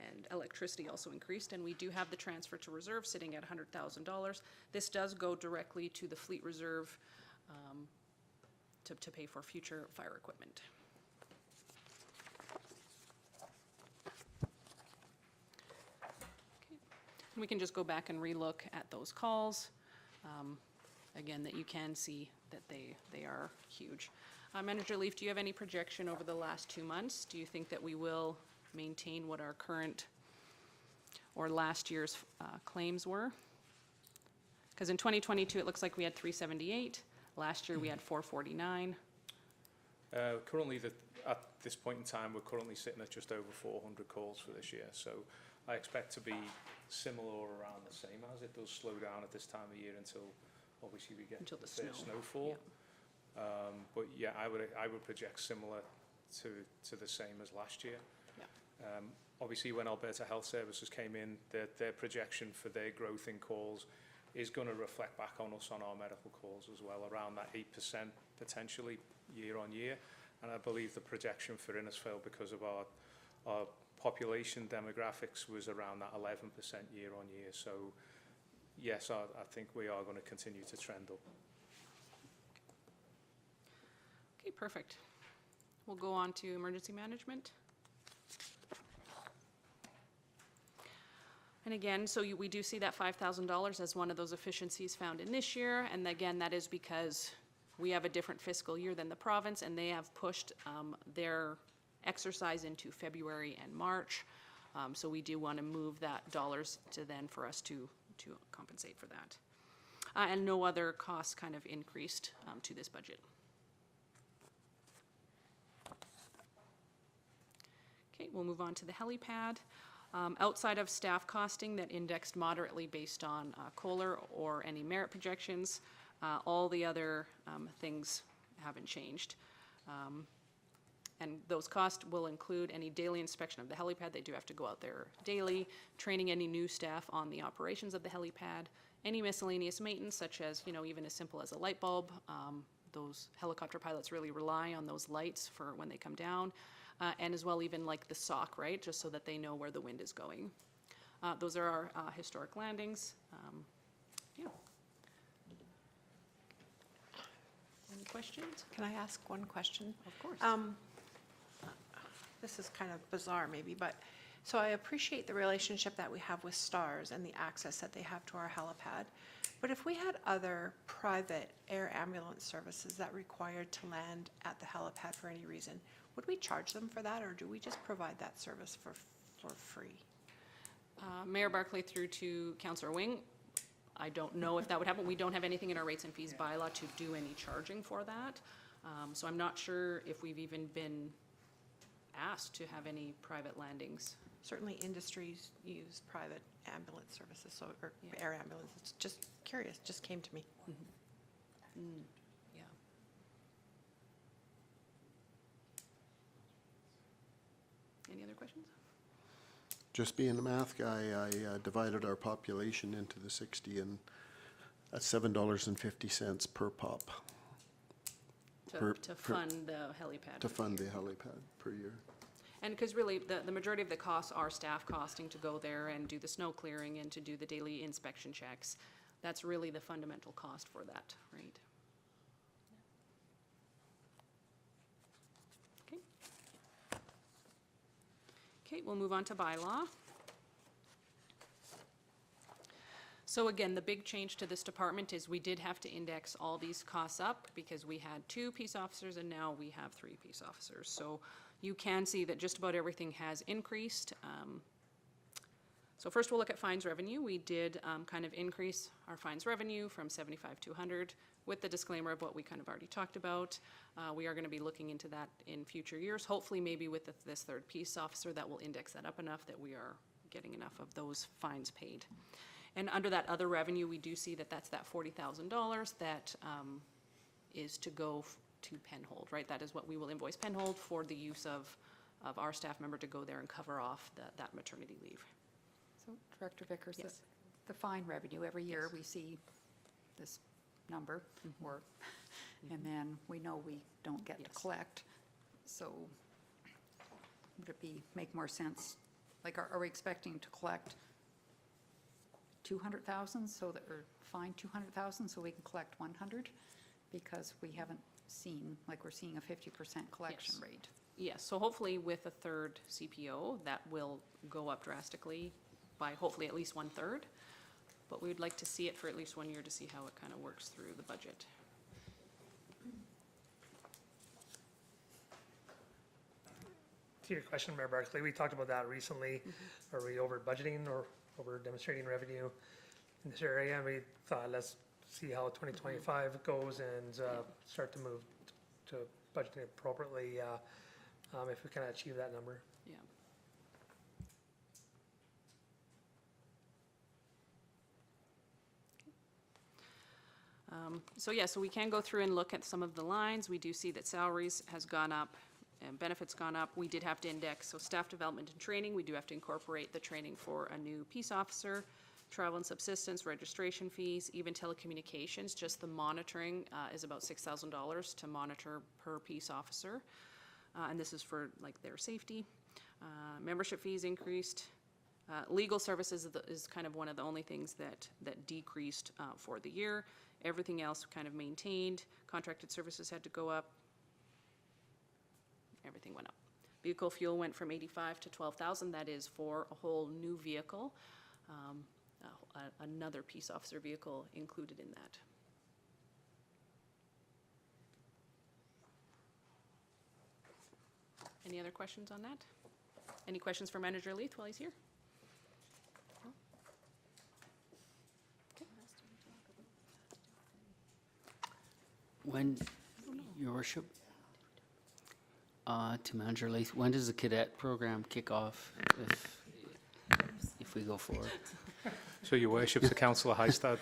and electricity also increased, and we do have the transfer to reserve sitting at $100,000. This does go directly to the fleet reserve to pay for future fire equipment. Okay. And we can just go back and relook at those calls. Again, that you can see that they are huge. Manager Leaf, do you have any projection over the last 2 months? Do you think that we will maintain what our current or last year's claims were? Because in 2022, it looks like we had 378. Last year, we had 449. Currently, at this point in time, we're currently sitting at just over 400 calls for this year. So I expect to be similar or around the same, as it does slow down at this time of year until obviously we get Until the first snow. snowfall. But yeah, I would project similar to the same as last year. Yeah. Obviously, when Alberta Health Services came in, their projection for their growth in calls is going to reflect back on us on our medical calls as well, around that 8% potentially year on year. And I believe the projection for Innisfail, because of our population demographics, was around that 11% year on year. So yes, I think we are going to continue to trend up. Okay, perfect. We'll go on to emergency management. And again, so we do see that $5,000 as one of those efficiencies found in this year. And again, that is because we have a different fiscal year than the province, and they have pushed their exercise into February and March. So we do want to move that dollars to then for us to compensate for that. And no other costs kind of increased to this budget. Okay, we'll move on to the helipad. Outside of staff costing that indexed moderately based on COLR or any merit projections, all the other things haven't changed. And those costs will include any daily inspection of the helipad. They do have to go out there daily, training any new staff on the operations of the helipad, any miscellaneous maintenance, such as, even as simple as a light bulb. Those helicopter pilots really rely on those lights for when they come down. And as well, even like the sock, right, just so that they know where the wind is going. Those are our historic landings. Yeah. Any questions? Can I ask one question? Of course. This is kind of bizarre maybe, but, so I appreciate the relationship that we have with STARS and the access that they have to our helipad. But if we had other private air ambulance services that required to land at the helipad for any reason, would we charge them for that, or do we just provide that service for free? Mayor Barclay through to Councillor Wing. I don't know if that would happen. We don't have anything in our rates and fees bylaw to do any charging for that. So I'm not sure if we've even been asked to have any private landings. Certainly industries use private ambulance services, so, or Yeah. air ambulances. Just curious, just came to me. Yeah. Any other questions? Just being a math guy, I divided our population into the 60, and that's $7.50 per pop To fund the helipad. to fund the helipad per year. And because really, the majority of the costs are staff costing to go there and do the snow clearing and to do the daily inspection checks. That's really the fundamental cost for that, right? Okay. Okay, we'll move on to bylaw. So again, the big change to this department is we did have to index all these costs up because we had 2 peace officers and now we have 3 peace officers. So you can see that just about everything has increased. So first we'll look at fines revenue. We did kind of increase our fines revenue from 75 to 100 with the disclaimer of what we kind of already talked about. We are going to be looking into that in future years. Hopefully maybe with this 3rd peace officer that will index that up enough that we are getting enough of those fines paid. And under that other revenue, we do see that that's that $40,000 that is to go to Penhold, right? That is what we will invoice Penhold for the use of our staff member to go there and cover off that maternity leave. So Director Vickers, Yes. the fine revenue, every year we see this number, or, and then we know we don't get to Yes. collect. So would it make more sense, like, are we expecting to collect 200,000 so that, or fine 200,000 so we can collect 100? Because we haven't seen, like, we're seeing a 50% collection Yes. rate. Yes, so hopefully with a 3rd CPO, that will go up drastically by hopefully at least 1/3. But we would like to see it for at least 1 year to see how it kind of works through the budget. To your question, Mayor Barclay, we talked about that recently. Are we over budgeting or over demonstrating revenue in this area? And we thought, let's see how 2025 goes and start to move to budgeting appropriately if we can achieve that number. Yeah. So yeah, so we can go through and look at some of the lines. We do see that salaries has gone up and benefits gone up. We did have to index, so staff development and training, we do have to incorporate the training for a new peace officer, travel and subsistence, registration fees, even telecommunications, just the monitoring is about $6,000 to monitor per peace officer. And this is for like their safety. Membership fees increased. Legal services is kind of one of the only things that decreased for the year. Everything else kind of maintained. Contracted services had to go up. Everything went up. Vehicle fuel went from 85 to 12,000. That is for a whole new vehicle. Another peace officer vehicle included in that. Any other questions on that? Any questions for Manager Leith while he's here? When, Your Worship, to Manager Leith, when does the cadet program kick off if we go forward? So, Your Worship, to Councillor Hystad,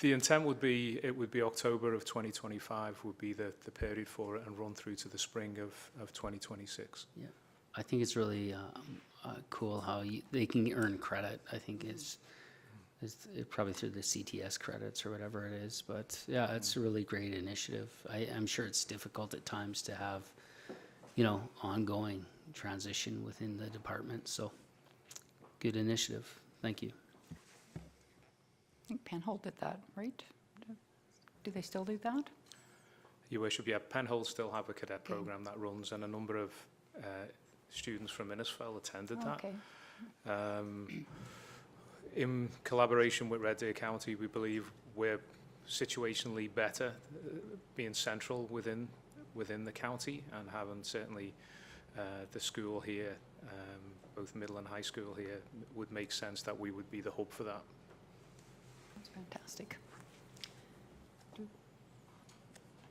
the intent would be, it would be October of 2025 would be the period for it and run through to the spring of 2026. Yeah, I think it's really cool how they can earn credit. I think it's probably through the CTS credits or whatever it is, but yeah, it's a really great initiative. I'm sure it's difficult at times to have, ongoing transition within the department, so good initiative. Thank you. I think Penhold did that, right? Do they still do that? Your Worship, yeah, Penhold still have a cadet program that runs, and a number of students from Innisfell attended that. Okay. In collaboration with Red Deer County, we believe we're situationally better, being central within the county, and having certainly the school here, both middle and high school here, would make sense that we would be the hub for that. That's fantastic.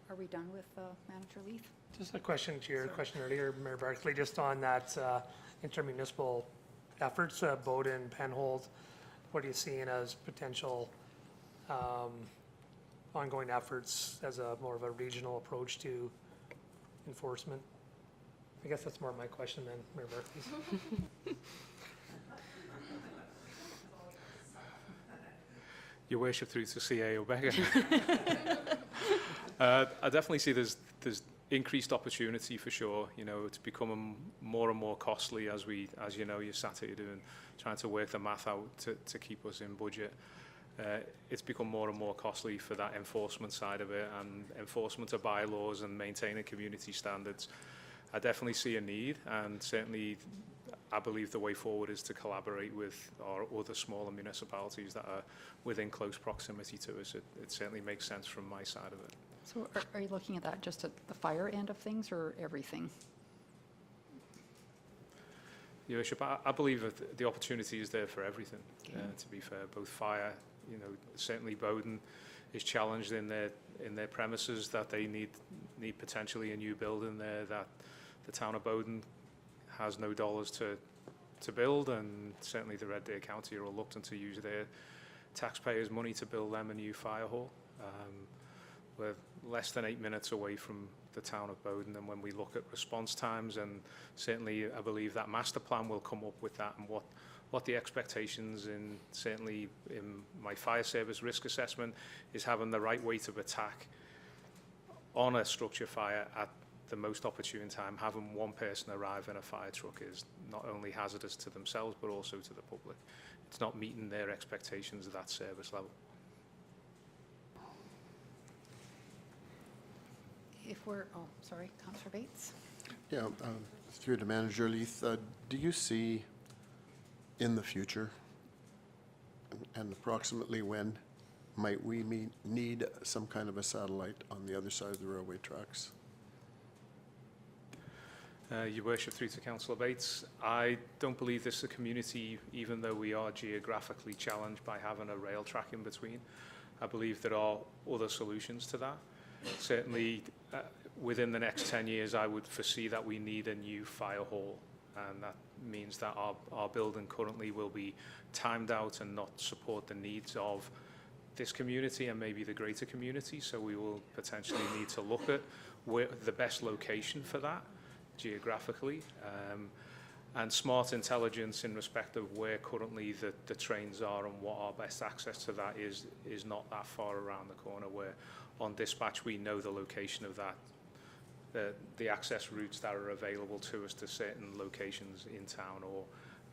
Are we done with Manager Leith? Just a question to your question earlier, Mayor Barkley, just on that intermunicipal efforts, Bowden, Penhold, what are you seeing as potential ongoing efforts as a more of a regional approach to enforcement? I guess that's more my question than Mayor Barkley's. Your worship through to CAO Becker. I definitely see there's increased opportunity for sure. You know, it's becoming more and more costly as you know, you sat here trying to work the math out to keep us in budget. It's become more and more costly for that enforcement side of it, and enforcement of bylaws and maintaining community standards. I definitely see a need, and certainly I believe the way forward is to collaborate with our other smaller municipalities that are within close proximity to us. It certainly makes sense from my side of it. So are you looking at that just at the fire end of things or everything? Your Worship, I believe that the opportunity is there for everything, to be fair. Both fire, you know, certainly Bowden is challenged in their premises, that they need potentially a new building there, that the town of Bowden has no dollars to build, and certainly the Red Deer County are reluctant to use their taxpayers' money to build them a new fire hall. We're less than 8 minutes away from the town of Bowden, and when we look at response times, and certainly I believe that master plan will come up with that, and what the expectations certainly in my fire service risk assessment is having the right weight of attack on a structure fire at the most opportune time. Having one person arrive in a fire truck is not only hazardous to themselves but also to the public. It's not meeting their expectations at that service level. Sorry, Councillor Bates? Yeah, through to Manager Leith, do you see in the future, and approximately when, might we need some kind of a satellite on the other side of the railway tracks? Your Worship, through to Councillor Bates, I don't believe this is a community, even though we are geographically challenged by having a rail track in between. I believe there are other solutions to that. Certainly, within the next 10 years, I would foresee that we need a new fire hall, and that means that our building currently will be timed out and not support the needs of this community and maybe the greater community. So we will potentially need to look at where the best location for that geographically, and smart intelligence in respect of where currently the trains are and what our best access to that is not that far around the corner, where on dispatch we know the location of that, the access routes that are available to us to certain locations in town or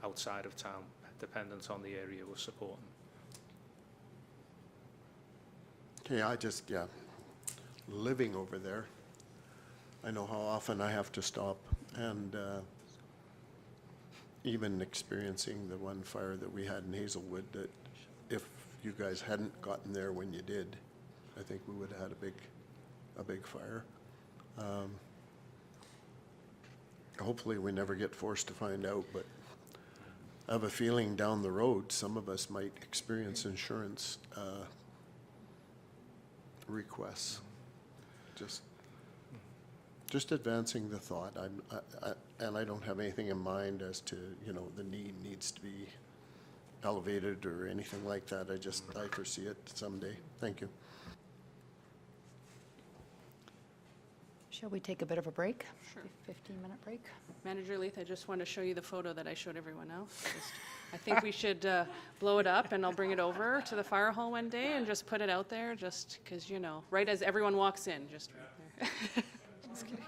outside of town, dependent on the area we're supporting. Okay, living over there, I know how often I have to stop, and even experiencing the one fire that we had in Hazelwood, that if you guys hadn't gotten there when you did, I think we would have had a big fire. Hopefully we never get forced to find out, but I have a feeling down the road some of us might experience insurance requests. Just advancing the thought. And I don't have anything in mind as to, you know, the need needs to be elevated or anything like that. I foresee it someday. Thank you. Shall we take a bit of a break? Sure. 15-minute break? Manager Leith, I just want to show you the photo that I showed everyone else. I think we should blow it up, and I'll bring it over to the fire hall one day and just put it out there, just because, you know, right as everyone walks in, just right there. Just kidding.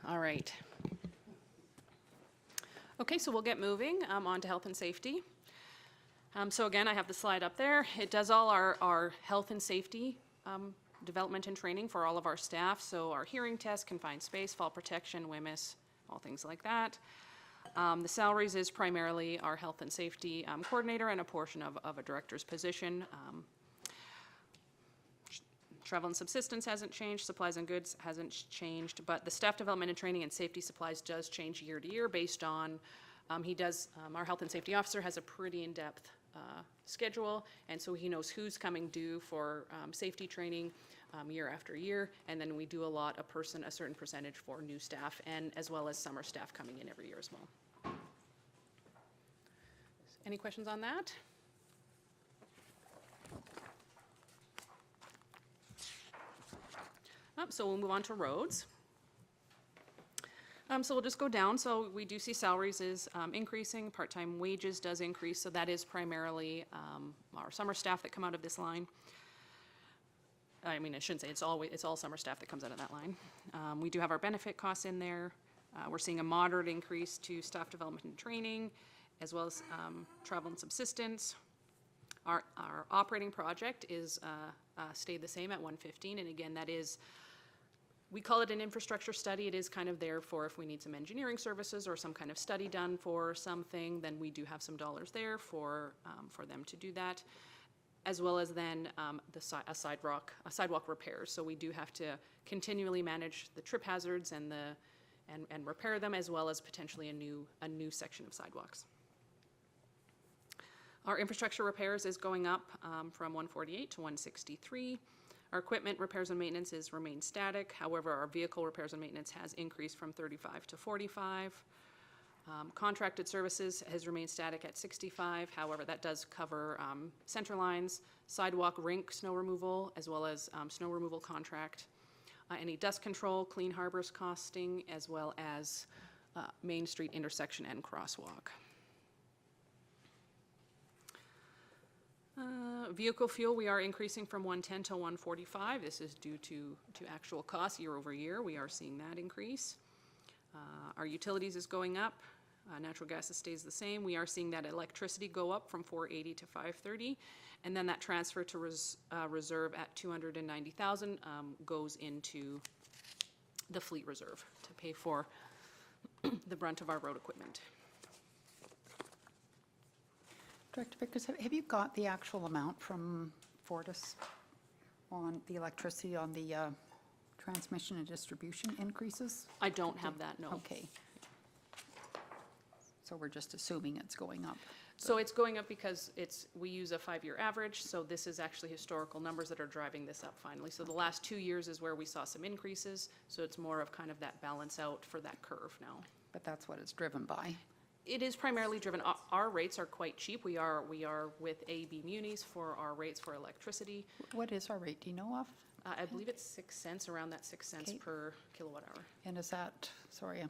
All right. Okay, so we'll get moving on to health and safety. So again, I have the slide up there. It does all our health and safety development and training for all of our staff. So our hearing test, confined space, fall protection, WMIS, all things like that. The salaries is primarily our health and safety coordinator and a portion of a director's position. Travel and subsistence hasn't changed, supplies and goods hasn't changed, but the staff development and training and safety supplies does change year to year based on, our health and safety officer has a pretty in-depth schedule, and so he knows who's coming due for safety training year after year, and then we do a certain percentage for new staff, and as well as summer staff coming in every year as well. Any questions on that? So we'll move on to roads. So we'll just go down. So we do see salaries is increasing, part-time wages does increase, so that is primarily our summer staff that come out of this line. I mean, I shouldn't say it's all summer staff that comes out of that line. We do have our benefit costs in there. We're seeing a moderate increase to staff development and training, as well as travel and subsistence. Our operating project is stayed the same at 115, and again, that is, we call it an infrastructure study. It is kind of there for if we need some engineering services or some kind of study done for something, then we do have some dollars there for them to do that, as well as then a sidewalk repairs. So we do have to continually manage the trip hazards and repair them, as well as potentially a new section of sidewalks. Our infrastructure repairs is going up from 148 to 163. Our equipment repairs and maintenance is remained static. However, our vehicle repairs and maintenance has increased from 35 to 45. Contracted services has remained static at 65. However, that does cover center lines, sidewalk, rink snow removal, as well as snow removal contract, any dust control, clean harbors costing, as well as Main Street intersection and crosswalk. Vehicle fuel, we are increasing from 110 to 145. This is due to actual costs year over year. We are seeing that increase. Our utilities is going up. Natural gas stays the same. We are seeing that electricity go up from 480 to 530, and then that transfer to reserve at 290,000 goes into the fleet reserve to pay for the brunt of our road equipment. Director Vickers, have you got the actual amount from Fortis on the electricity on the transmission and distribution increases? I don't have that, no. Okay. So we're just assuming it's going up. So it's going up because we use a 5-year average, so this is actually historical numbers that are driving this up finally. So the last 2 years is where we saw some increases, so it's more of kind of that balance out for that curve now. But that's what it's driven by. It is primarily driven, our rates are quite cheap. We are with AB Munis for our rates for electricity. What is our rate, do you know of? I believe it's 6 cents, around that 6 cents Okay. per kilowatt hour. And is that, sorry, I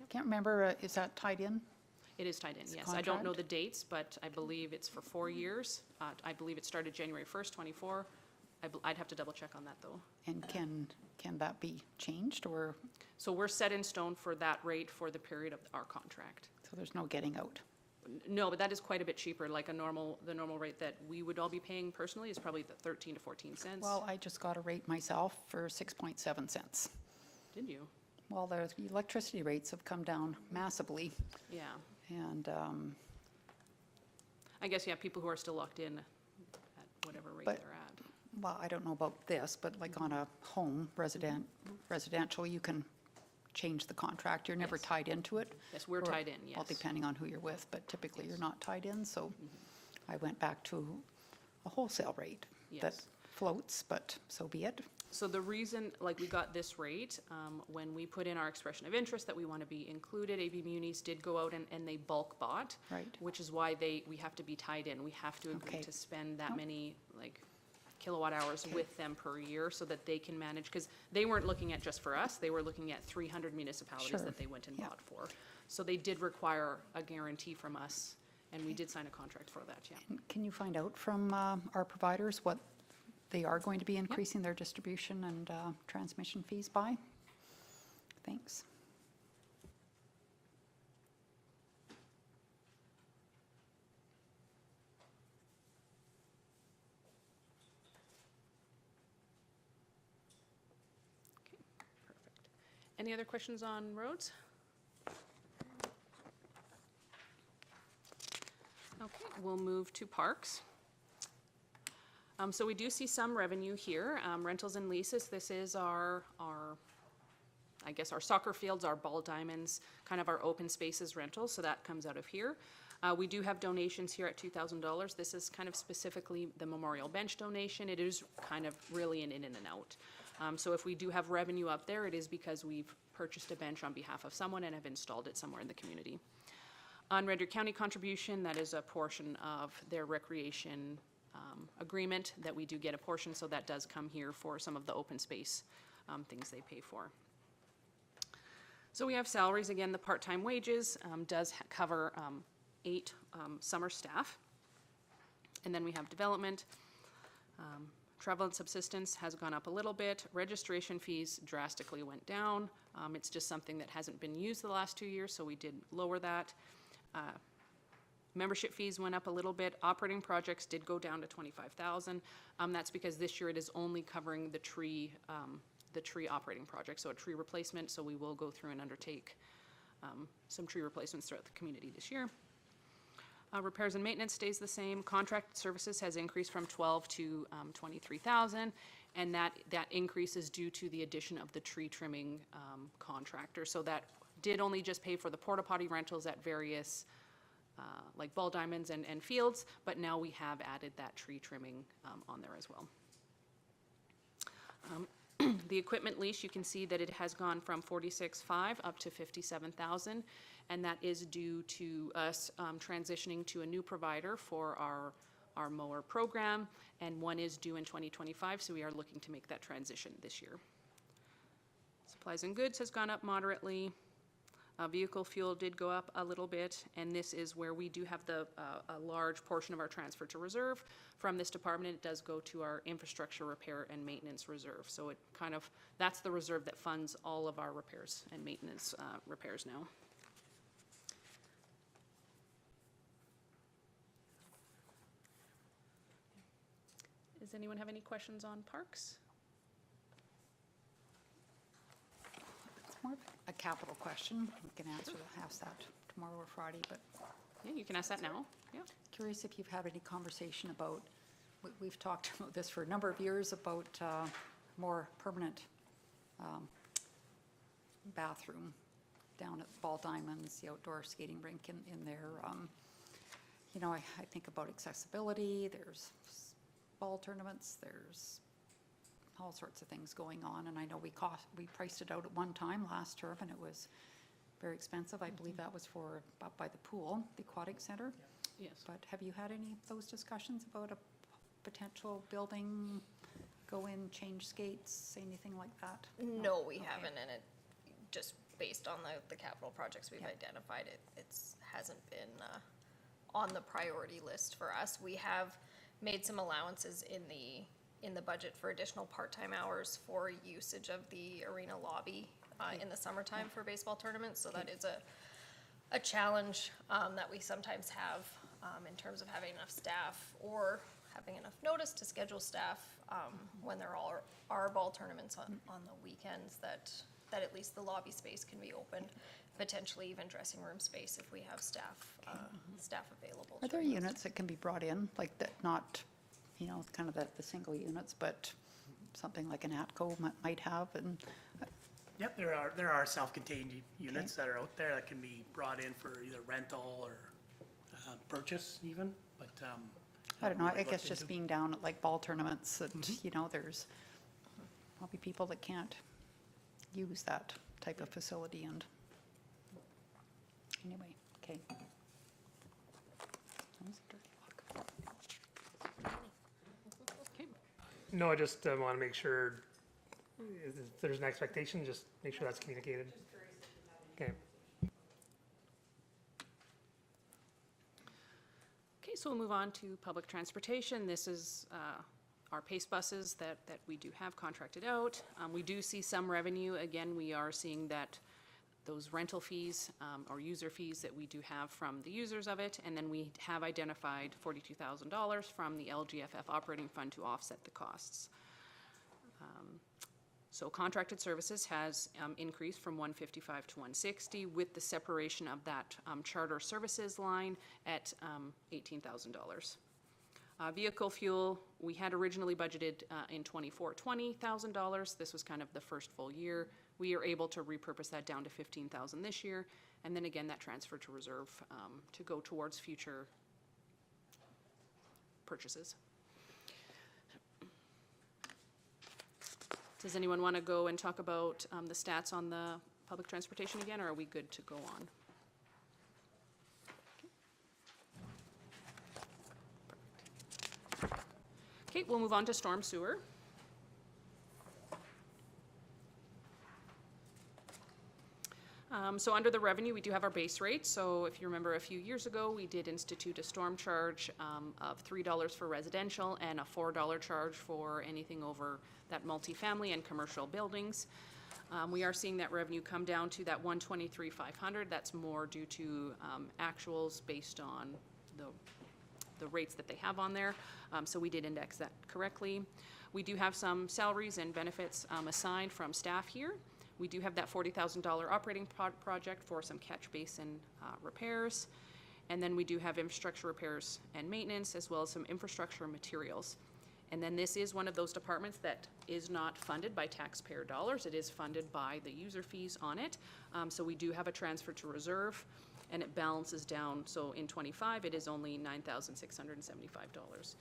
can't remember, is that tied in? It is tied in, It's a yes. I don't know contract? the dates, but I believe it's for 4 years. I believe it started January 1st, 24. I'd have to double check on that, though. And can that be changed, or, So we're set in stone for that rate for the period of our contract. so there's no getting out? No, but that is quite a bit cheaper, like the normal rate that we would all be paying personally is probably the 13 to 14 cents. Well, I just got a rate myself for 6.7 cents. Did you? Well, the electricity rates have come down massively, Yeah. and I guess you have people who are still locked in at whatever rate But- they're at. well, I don't know about this, but like on a home, residential, you can change the contract. You're never Yes. tied into it. Yes, we're Or- tied in, Well, yes. depending on who you're with, but typically you're Yes. not tied in, so I went back to a wholesale rate that Yes. floats, but so be it. So the reason, like, we got this rate, when we put in our expression of interest that we want to be included, AB Munis did go out and they bulk bought. Right. Which is why we have to be tied in. We have to agree Okay. to spend that Yep. many, like, kilowatt hours Okay. with them per year so that they can manage, because they weren't looking at just for us, they were looking at 300 municipalities Sure. that they went and Yeah. bought for. So they did require a guarantee from us, and we did sign a contract for that, yeah. Can you find out from our providers what they are going to be increasing their distribution and transmission fees by? Thanks. Any other questions on roads? Okay, we'll move to parks. So we do see some revenue here, rentals and leases. This is our, I guess, our soccer fields, our ball diamonds, kind of our open spaces rentals, so that comes out of here. We do have donations here at $2,000. This is kind of specifically the memorial bench donation. It is kind of really an in and out. So if we do have revenue up there, it is because we've purchased a bench on behalf of someone and have installed it somewhere in the community. On Red Deer County contribution, that is a portion of their recreation agreement that we do get a portion, so that does come here for some of the open space things they pay for. So we have salaries, again, the part-time wages does cover 8 summer staff. And then we have development. Travel and subsistence has gone up a little bit. Registration fees drastically went down. It's just something that hasn't been used the last 2 years, so we did lower that. Membership fees went up a little bit. Operating projects did go down to $25,000. That's because this year it is only covering the tree operating project, so a tree replacement. So we will go through and undertake some tree replacements throughout the community this year. Repairs and maintenance stays the same. Contract services has increased from 12 to 23,000, and that increase is due to the addition of the tree trimming contractor. So that did only just pay for the porta potty rentals at various like ball diamonds and fields, but now we have added that tree trimming on there as well. The equipment lease, you can see that it has gone from 46,500 up to 57,000, and that is due to us transitioning to a new provider for our mower program, and one is due in 2025, so we are looking to make that transition this year. Supplies and goods has gone up moderately. Vehicle fuel did go up a little bit, and this is where we do have a large portion of our transfer to reserve from this department. It does go to our infrastructure repair and maintenance reserve. So it kind of, that's the reserve that funds all of our repairs and maintenance repairs now. Does anyone have any questions on parks? It's more of a capital question. We can ask that tomorrow or Friday, but Yeah, you can ask that now. Yeah. curious if you've had any conversation about, we've talked about this for a number of years, about more permanent bathroom down at Ball Diamonds, the outdoor skating rink in there. You know, I think about accessibility, there's ball tournaments, there's all sorts of things going on, and I know we priced it out at one time last term, and it was very expensive. I believe that was for, up by the pool, the aquatic center. Yes. But have you had any of those discussions about a potential building, go in, change skates, anything like that? No, we Okay. haven't, and it, just based on the capital projects we've Yeah. identified, it's hasn't been on the priority list for us. We have made some allowances in the budget for additional part-time hours for usage of the arena lobby in the summertime for baseball tournaments, so that is a challenge that we sometimes have in terms of having enough staff or having enough notice to schedule staff when there are ball tournaments on the weekends, that at least the lobby space can be open, potentially even dressing room space if we have staff available. Are there during those units that can be brought in, like that, not, you know, kind of the single units, but something like an ATCO might have, and Yep, there are self-contained units that are out there that can be brought in for either rental or purchase even, but. I don't know, I really guess looked just into. being down at like ball tournaments, that, you know, there's probably people that can't use that type of facility, and anyway, okay. That was a dirty look. Okay. No, I just want to make sure if there's an expectation, just make sure that's communicated. Okay. Okay, so we'll move on to public transportation. This is our PACE buses that we do have contracted out. We do see some revenue. Again, we are seeing that those rental fees or user fees that we do have from the users of it, and then we have identified $42,000 from the LGFF operating fund to offset the costs. So contracted services has increased from 155 to 160 with the separation of that charter services line at $18,000. Vehicle fuel, we had originally budgeted in '24 $20,000. This was kind of the first full year. We are able to repurpose that down to $15,000 this year. And then again, that transfer to reserve to go towards future purchases. Does anyone want to go and talk about the stats on the public transportation again, or are we good to go on? Okay, we'll move on to storm sewer. So under the revenue, we do have our base rate. So if you remember a few years ago, we did institute a storm charge of $3 for residential and a $4 charge for anything over that multifamily and commercial buildings. We are seeing that revenue come down to that $123,500. That's more due to actuals based on the rates that they have on there. So we did index that correctly. We do have some salaries and benefits assigned from staff here. We do have that $40,000 operating project for some catch basin repairs. And then we do have infrastructure repairs and maintenance, as well as some infrastructure materials. And then this is one of those departments that is not funded by taxpayer dollars. It is funded by the user fees on it. So we do have a transfer to reserve, and it balances down. So in '25, it is only $9,675.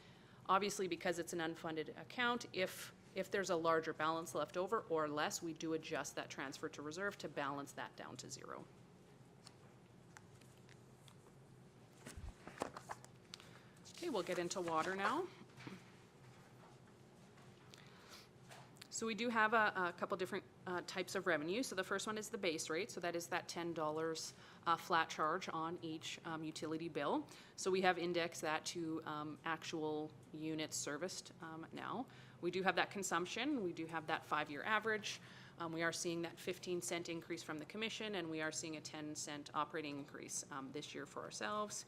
Obviously, because it's an unfunded account, if there's a larger balance left over or less, we do adjust that transfer to reserve to balance that down to zero. Okay, we'll get into water now. So we do have a couple different types of revenue. So the first one is the base rate. So that is that $10 flat charge on each utility bill. So we have indexed that to actual units serviced now. We do have that consumption. We do have that 5-year average. We are seeing that 15-cent increase from the commission, and we are seeing a 10-cent operating increase this year for ourselves.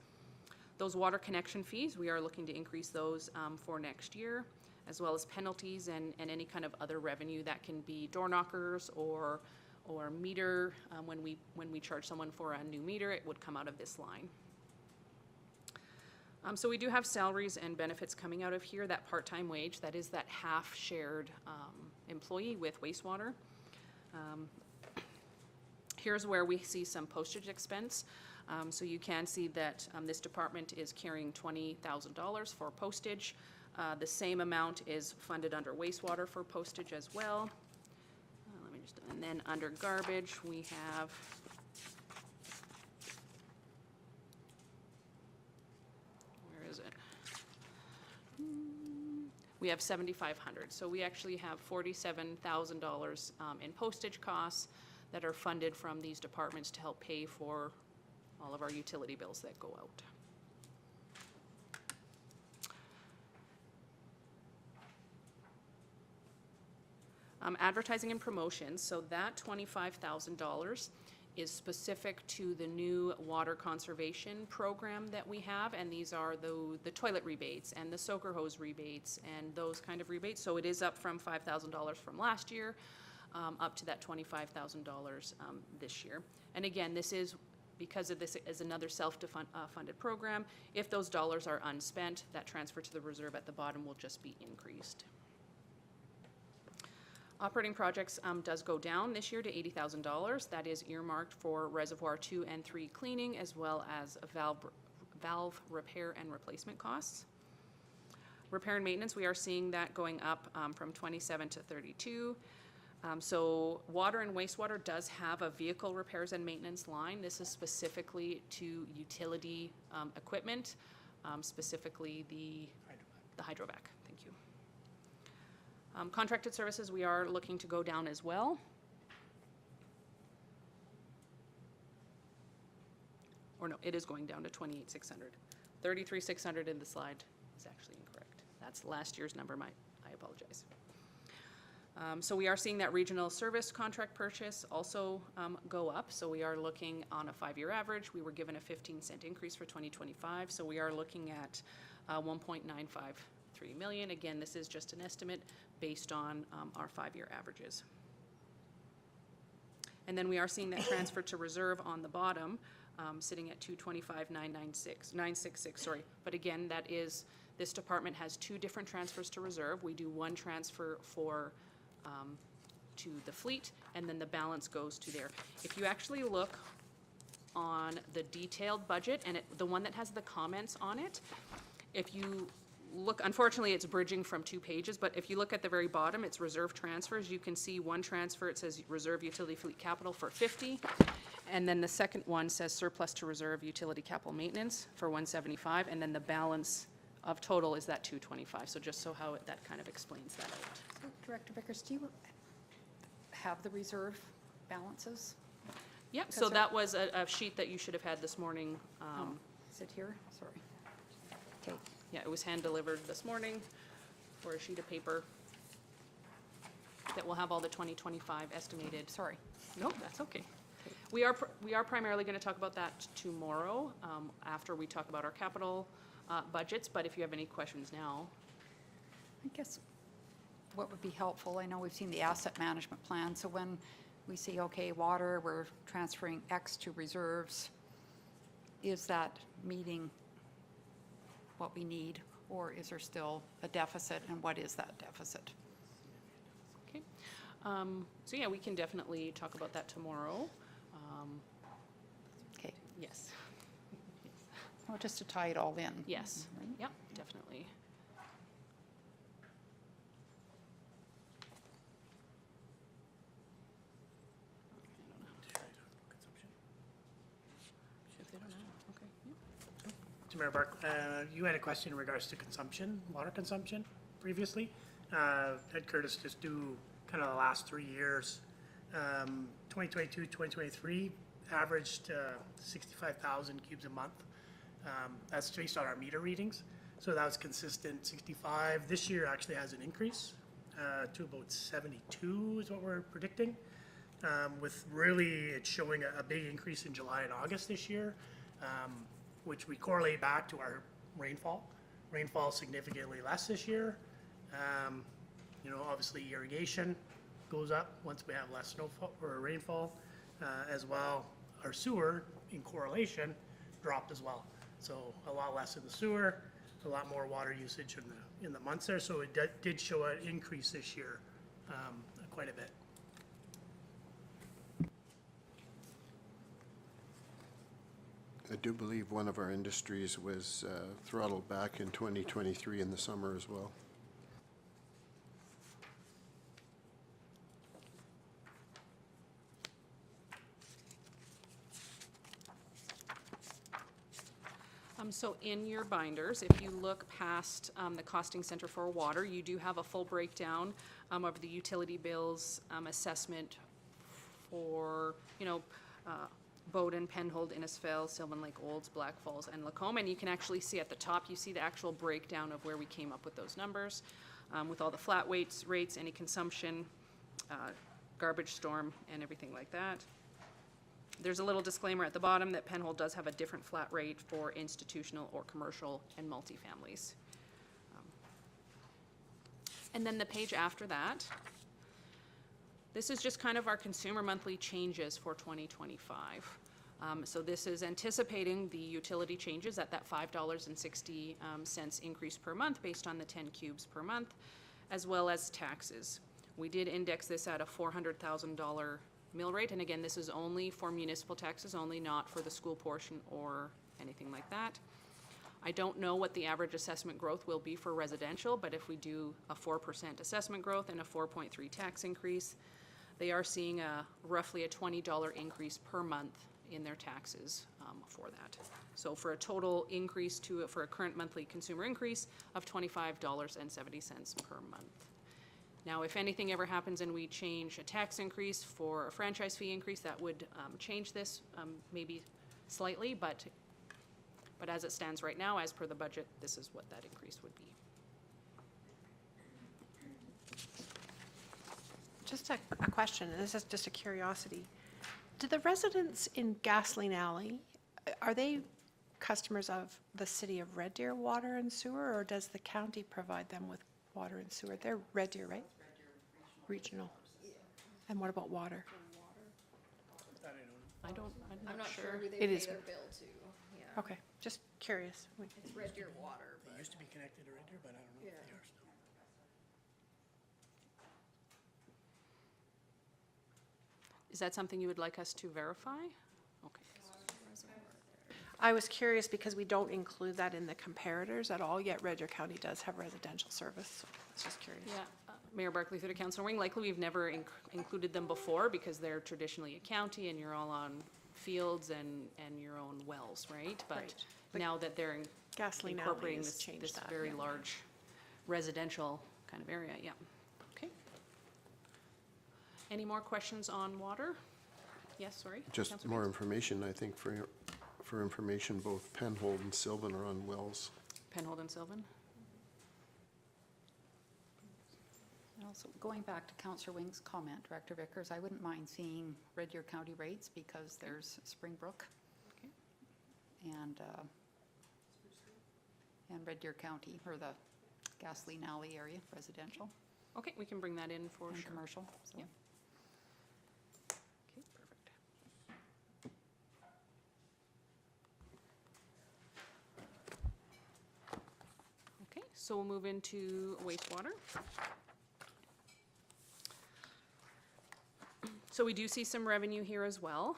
Those water connection fees, we are looking to increase those for next year, as well as penalties and any kind of other revenue that can be door knockers or meter. When we charge someone for a new meter, it would come out of this line. So we do have salaries and benefits coming out of here. That part-time wage, that is that half-shared employee with wastewater. Here's where we see some postage expense. So you can see that this department is carrying $20,000 for postage. The same amount is funded under wastewater for postage as well. And then under garbage, we have we have $7,500. So we actually have $47,000 in postage costs that are funded from these departments to help pay for all of our utility bills that go out. Advertising and promotions, so that $25,000 is specific to the new water conservation program that we have, and these are the toilet rebates and the soaker hose rebates and those kind of rebates. So it is up from $5,000 from last year, up to that $25,000 this year. And again, this is because of this is another self-funded program. If those dollars are unspent, that transfer to the reserve at the bottom will just be increased. Operating projects does go down this year to $80,000. That is earmarked for Reservoir 2 and 3 cleaning, as well as valve repair and replacement costs. Repair and maintenance, we are seeing that going up from 27 to 32. So water and wastewater does have a vehicle repairs and maintenance line. This is specifically to utility equipment, specifically the hydrovac. Thank you. Contracted services, we are looking to go down as well. Or no, it is going down to 28,600. 33,600 in the slide is actually incorrect. That's last year's number, I apologize. So we are seeing that regional service contract purchase also go up. So we are looking on a 5-year average. We were given a 15-cent increase for 2025. So we are looking at $1.953 2.3 million. Again, this is just an estimate based on our 5-year averages. And then we are seeing that transfer to reserve on the bottom, sitting at 225,966, sorry. But again, that is, this department has 2 different transfers to reserve. We do one transfer for, to the fleet, and then the balance goes to there. If you actually look on the detailed budget, and the one that has the comments on it, if you look, unfortunately, it's bridging from 2 pages, but if you look at the very bottom, it's reserve transfers. You can see one transfer, it says reserve utility fleet capital for 50. And then the second one says surplus to reserve utility capital maintenance for 175. And then the balance of total is that 225. So just so how that kind of explains that out. So, Director Vickers, do you have the reserve balances? Yep, so Because that was a sheet that you should have had this morning. Is it here? Sorry. Okay. Yeah, it was hand-delivered this morning for a sheet of paper that will have all the 2025 estimated. Sorry. Nope, that's okay. We are primarily going to talk about that tomorrow, after we talk about our capital budgets, but if you have any questions now. I guess what would be helpful, I know we've seen the asset management plan, so when we see, okay, water, we're transferring X to reserves, is that meeting what we need, or is there still a deficit, and what is that deficit? Okay. So yeah, we can definitely talk about that tomorrow. Okay, Yes. well, just to tie it all in. Yes. Right? Yep, definitely. If they don't know, okay, yep. To Mayor Burke, you had a question in regards to consumption, water consumption previously. Had Curtis just do kind of the last 3 years. 2022, 2023 averaged 65,000 cubes a month. That's based on our meter readings. So that was consistent, 65. This year actually has an increase to about 72 is what we're predicting. With really, it's showing a big increase in July and August this year, which we correlate back to our rainfall. Rainfall significantly less this year. You know, obviously irrigation goes up once we have less snowfall or rainfall, as well. Our sewer, in correlation, dropped as well. So a lot less in the sewer, a lot more water usage in the months there. So it did show an increase this year, quite a bit. I do believe one of our industries was throttled back in 2023 in the summer as well. So in your binders, if you look past the costing center for water, you do have a full breakdown of the utility bills assessment for, you know, Bowden, Penhold, Innisfail, Sylvan Lake Olds, Black Falls, and Lacombe. And you can actually see at the top, you see the actual breakdown of where we came up with those numbers, with all the flat rates, any consumption, garbage storm, and everything like that. There's a little disclaimer at the bottom that Penhold does have a different flat rate for institutional or commercial and multifamilies. And then the page after that, this is just kind of our consumer monthly changes for 2025. So this is anticipating the utility changes at that $5.60 increase per month based on the 10 cubes per month, as well as taxes. We did index this at a $400,000 mill rate, and again, this is only for municipal taxes only, not for the school portion or anything like that. I don't know what the average assessment growth will be for residential, but if we do a 4% assessment growth and a 4.3 tax increase, they are seeing roughly a $20 increase per month in their taxes for that. So for a total increase for a current monthly consumer increase of $25.70 per month. Now, if anything ever happens and we change a tax increase for a franchise fee increase, that would change this maybe slightly, but as it stands right now, as per the budget, this is what that increase would be. Just a question, and this is just a curiosity. Do the residents in Gasoline Alley, are they customers of the city of Red Deer water and sewer, or does the county provide them with water and sewer? They're Red Deer, right? Regional. And what about water? I'm I'm not sure who they It pay is- their bill to, yeah. Okay, just curious. It's Red Deer Water, They used to be connected to Red Deer, but I don't know if they are still. Is that something you would like us to verify? Okay. I was curious because we don't include that in the comparators at all, yet Red Deer County does have residential service. So I was just curious. Yeah, Mayor Barkley through to Councilor Wing, likely we've never included them before because they're traditionally a county and you're all on fields and your own wells, right? But Right. But now that they're Gasoline Alley incorporating has this, changed this that, very yeah. large residential kind of area, yeah. Okay. Any more questions on water? Yes, sorry? Just Councilor more Bates? information, I think, for information, both Penhold and Sylvan are on wells. Penhold and Sylvan? And also, going back to Councillor Wing's comment, Director Vickers, I wouldn't mind seeing Red Deer County rates because there's Springbrook Okay. and Red Deer County, or the Gasoline Alley area, residential Okay, we can bring that in for and sure. commercial. So Yep. Okay, perfect. Okay, so we'll move into wastewater. So we do see some revenue here as well.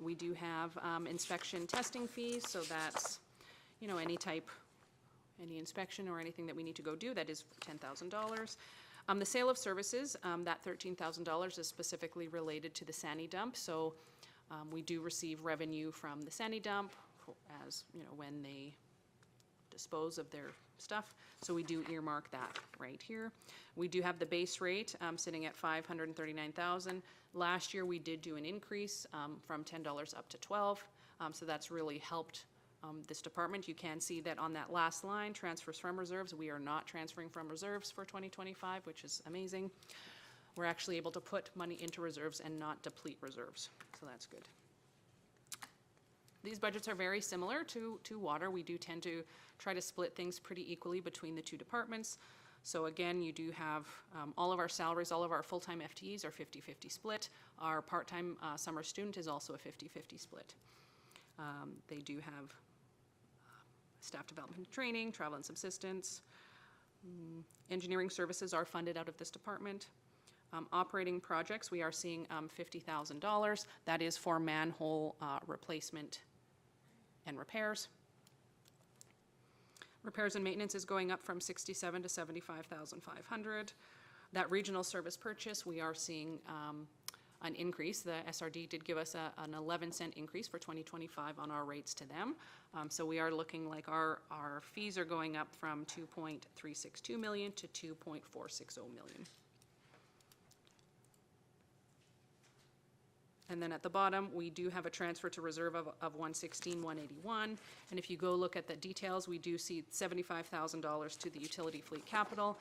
We do have inspection testing fees, so that's, you know, any inspection or anything that we need to go do, that is $10,000. The sale of services, that $13,000 is specifically related to the Sani dump, so we do receive revenue from the Sani dump as, you know, when they dispose of their stuff, so we do earmark that right here. We do have the base rate sitting at $539,000. Last year, we did do an increase from $10 up to $12, so that's really helped this department. You can see that on that last line, transfers from reserves, we are not transferring from reserves for 2025, which is amazing. We're actually able to put money into reserves and not deplete reserves, so that's good. These budgets are very similar to water. We do tend to try to split things pretty equally between the two departments. So again, you do have all of our salaries, all of our full-time FTEs are 50-50 split. Our part-time summer student is also a 50-50 split. They do have staff development and training, travel and subsistence. Engineering services are funded out of this department. Operating projects, we are seeing $50,000. That is for manhole replacement and repairs. Repairs and maintenance is going up from $67,000 to $75,500. That regional service purchase, we are seeing an increase. The SRD did give us an 11-cent increase for 2025 on our rates to them. So we are looking like our fees are going up from $2.362 million to $2.460 million. And then at the bottom, we do have a transfer to reserve of $116,181. And if you go look at the details, we do see $75,000 to the utility fleet capital.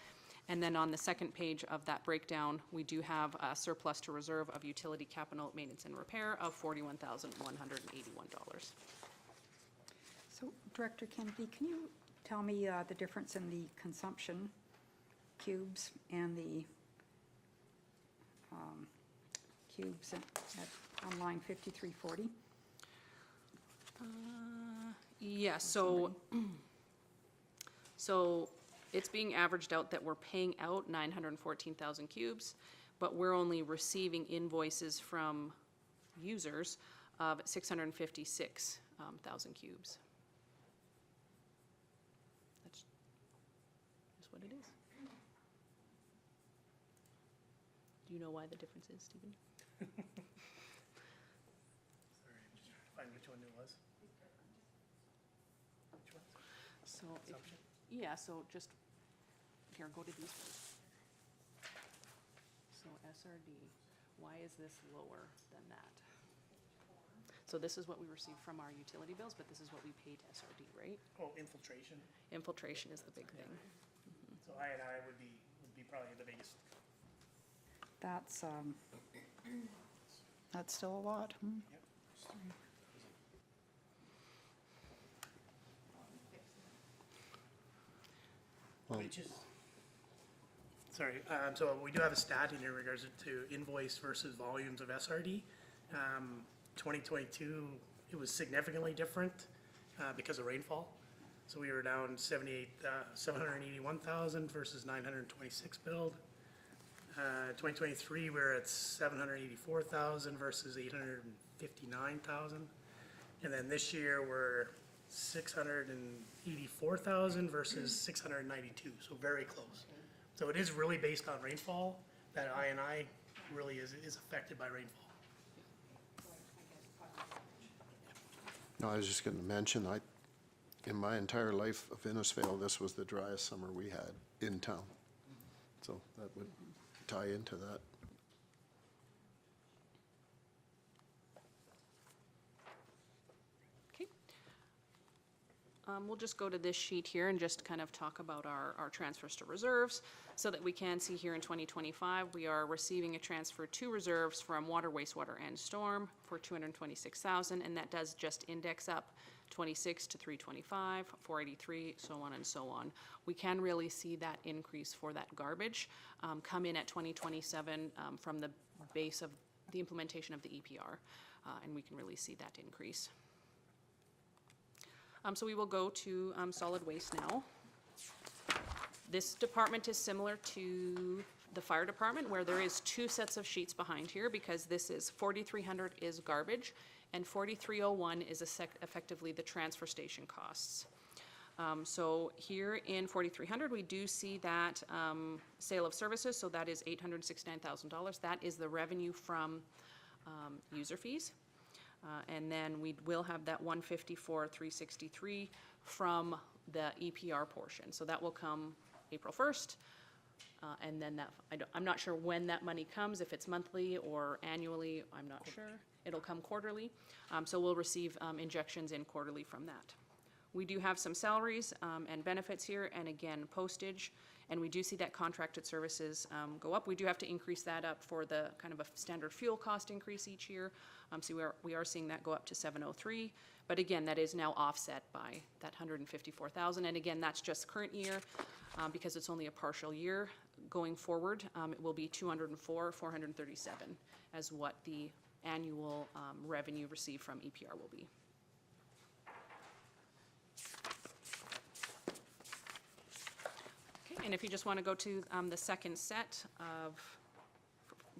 And then on the second page of that breakdown, we do have a surplus to reserve of utility capital maintenance and repair of $41,181. So, Director Kennedy, can you tell me the difference in the consumption cubes and the cubes on line 5340? Yeah, so it's being averaged out that we're paying out 914,000 cubes, but we're only receiving invoices from users of 656,000 cubes. That's what it is. Do you know why the difference is, Stephen? Sorry, I'm just trying to find which one it was. Which one? So, Consumption? yeah, so just, here, go to these ones. So SRD, why is this lower than that? So this is what we received from our utility bills, but this is what we paid SRD, right? Oh, infiltration. Infiltration is the big thing. So I would be probably the biggest. That's still a lot. Yep. Which is, sorry, so we do have a stat in here in regards to invoice versus volumes of SRD. 2022, it was significantly different because of rainfall. So we were down 781,000 versus 926 billed. 2023, we're at 784,000 versus 859,000. And then this year, we're 684,000 versus 692, so very close. So it is really based on rainfall, that I really is affected by rainfall. No, I was just gonna mention, in my entire life of Innisfail, this was the driest summer we had in town. So that would tie into that. Okay. We'll just go to this sheet here and just kind of talk about our transfers to reserves so that we can see here in 2025, we are receiving a transfer to reserves from water, wastewater, and storm for 226,000, and that does just index up 26 to 325, 483, so on and so on. We can really see that increase for that garbage come in at 2027 from the base of the implementation of the EPR, and we can really see that increase. So we will go to solid waste now. This department is similar to the fire department, where there is two sets of sheets behind here, because this is 4,300 is garbage and 4,301 is effectively the transfer station costs. So here in 4,300, we do see that sale of services, so that is $869,000. That is the revenue from user fees. And then we will have that 154,363 from the EPR portion. So that will come April 1st. And then that, I'm not sure when that money comes, if it's monthly or annually, I'm not sure. It'll come quarterly. So we'll receive injections in quarterly from that. We do have some salaries and benefits here, and again, postage. And we do see that contracted services go up. We do have to increase that up for the kind of a standard fuel cost increase each year. So we are seeing that go up to 703. But again, that is now offset by that 154,000. And again, that's just current year because it's only a partial year. Going forward, it will be 204, 437 as what the annual revenue received from EPR will be. And if you just want to go to the second set of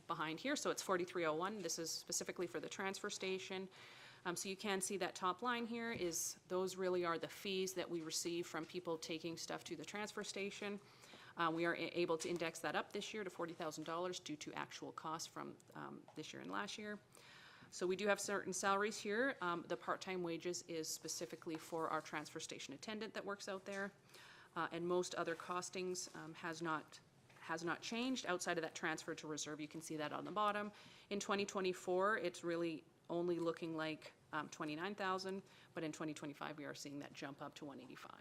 behind here, so it's 4301. This is specifically for the transfer station. So you can see that top line here is those really are the fees that we receive from people taking stuff to the transfer station. We are able to index that up this year to $40,000 due to actual costs from this year and last year. So we do have certain salaries here. The part-time wages is specifically for our transfer station attendant that works out there. And most other costings has not changed outside of that transfer to reserve. You can see that on the bottom. In 2024, it's really only looking like 29,000, but in 2025, we are seeing that jump up to 185.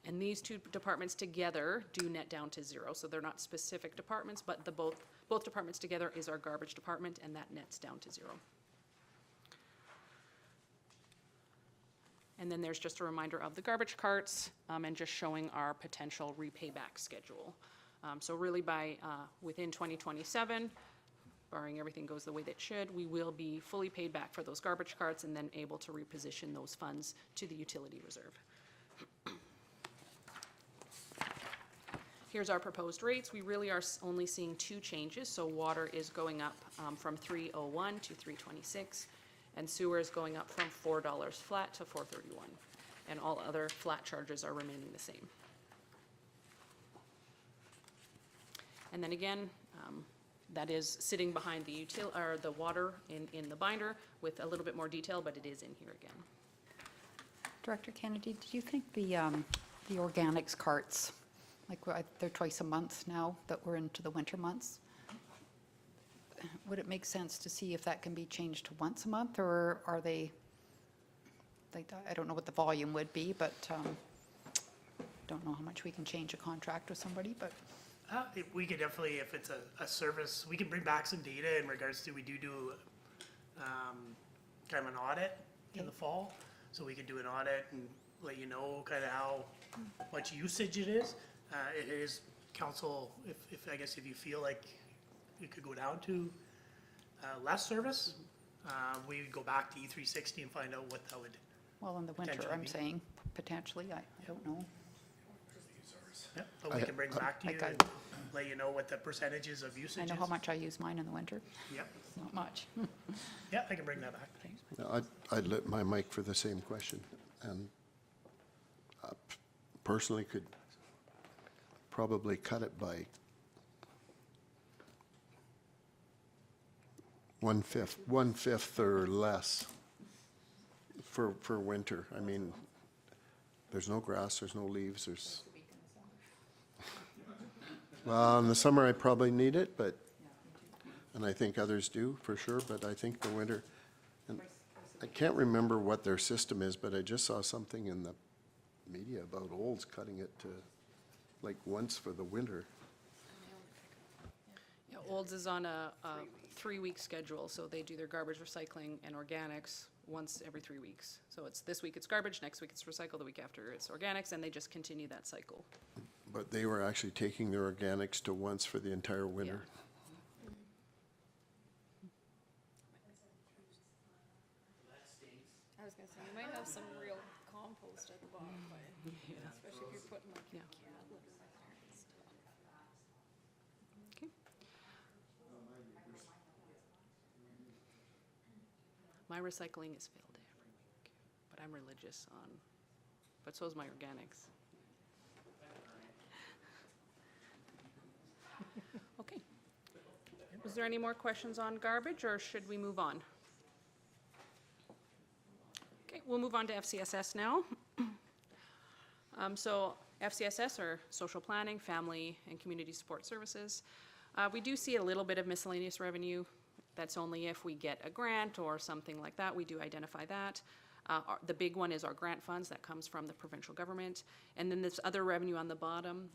And these two departments together do net down to zero, so they're not specific departments, but both departments together is our garbage department, and that nets down to zero. And then there's just a reminder of the garbage carts and just showing our potential repayback schedule. So really by within 2027, barring everything goes the way that it should, we will be fully paid back for those garbage carts and then able to reposition those funds to the utility reserve. Here's our proposed rates. We really are only seeing two changes. So water is going up from 301 to 326. And sewer is going up from $4 flat to $4.31, and all other flat charges are remaining the same. And then again, that is sitting behind the water in the binder with a little bit more detail, but it is in here again. Director Kennedy, do you think the organics carts, like they're twice a month now that we're into the winter months, would it make sense to see if that can be changed to once a month, or are they, like, I don't know what the volume would be, but don't know how much we can change a contract with somebody, but. We could definitely, if it's a service, we can bring back some data in regards to, we do kind of an audit in the fall. So we could do an audit and let you know kind of how much usage it is. It is council, if, I guess if you feel like it could go down to less service, we would go back to E360 and find out what that would, Well, in the winter, Potentially I'm be. saying, potentially, I don't know. yeah, but we can bring back to you Like I- and let you know what the percentages of usage I is. know how much I use mine in the winter, Yep, not much. yeah, I can bring that back. I'd lit my mic for the same question, and personally could probably cut it by one-fifth or less for winter. I mean, there's no grass, there's no leaves, there's. Well, in the summer I probably need it, but, and I think others do for sure, but I think the winter, and I can't remember what their system is, but I just saw something in the media about Olds cutting it to like once for the winter. Yeah, Olds is on a 3-week schedule, so they do their garbage recycling and organics once every 3 weeks. So it's, this week it's garbage, next week it's recycle, the week after it's organics, and they just continue that cycle. But they were actually taking their organics to once for the entire winter. I was gonna say, you might have some real compost at the bottom, but especially if you're putting like Yeah. cat litter in there and stuff. Okay. My recycling is filled every week, but I'm religious on, but so is my organics. Okay. Was there any more questions on garbage, or should we move on? Okay, we'll move on to FCSS now. So FCSS, or Social Planning, Family and Community Support Services. We do see a little bit of miscellaneous revenue. That's only if we get a grant or something like that. We do identify that. The big one is our grant funds that comes from the provincial government. And then this other revenue on the bottom,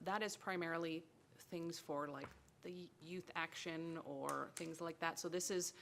that is primarily things for like the youth action or things like that. So this is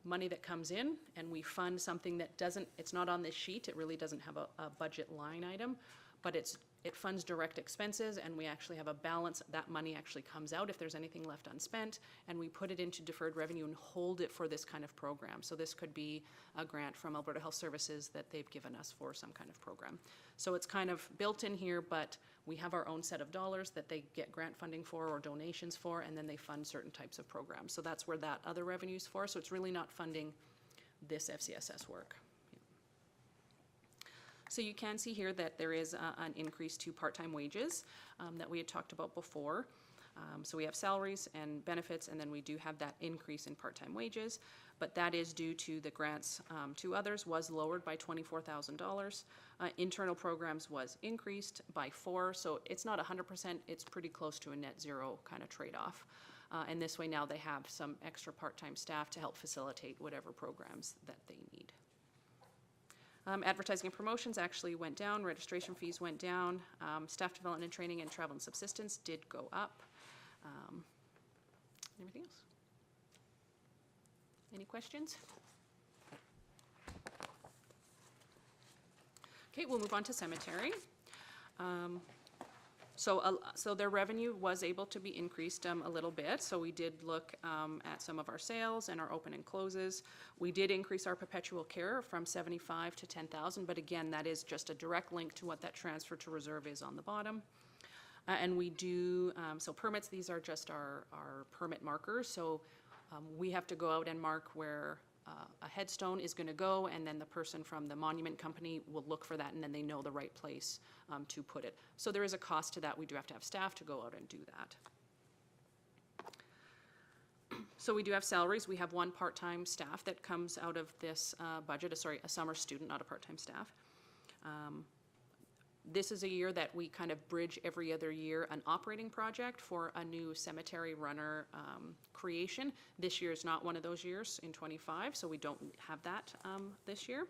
money that comes in, and we fund something that doesn't, it's not on this sheet, it really doesn't have a budget line item, but it funds direct expenses, and we actually have a balance. That money actually comes out if there's anything left unspent, and we put it into deferred revenue and hold it for this kind of program. So this could be a grant from Alberta Health Services that they've given us for some kind of program. So it's kind of built in here, but we have our own set of dollars that they get grant funding for or donations for, and then they fund certain types of programs. So that's where that other revenue's for. So it's really not funding this FCSS work. So you can see here that there is an increase to part-time wages that we had talked about before. So we have salaries and benefits, and then we do have that increase in part-time wages, but that is due to the grants to others was lowered by $24,000. Internal programs was increased by 4, so it's not 100%, it's pretty close to a net zero kind of trade-off. And this way now they have some extra part-time staff to help facilitate whatever programs that they need. Advertising and promotions actually went down, registration fees went down, staff development and training and travel and subsistence did go up. Anything else? Any questions? Okay, we'll move on to cemetery. So their revenue was able to be increased a little bit. So we did look at some of our sales and our open and closes. We did increase our perpetual care from 75 to 10,000, but again, that is just a direct link to what that transfer to reserve is on the bottom. And we do, so permits, these are just our permit markers. So we have to go out and mark where a headstone is going to go, and then the person from the monument company will look for that, and then they know the right place to put it. So there is a cost to that. We do have to have staff to go out and do that. So we do have salaries. We have one part-time staff that comes out of this budget, a summer student, not a part-time staff. This is a year that we kind of bridge every other year an operating project for a new cemetery runner creation. This year is not one of those years in '25, so we don't have that this year.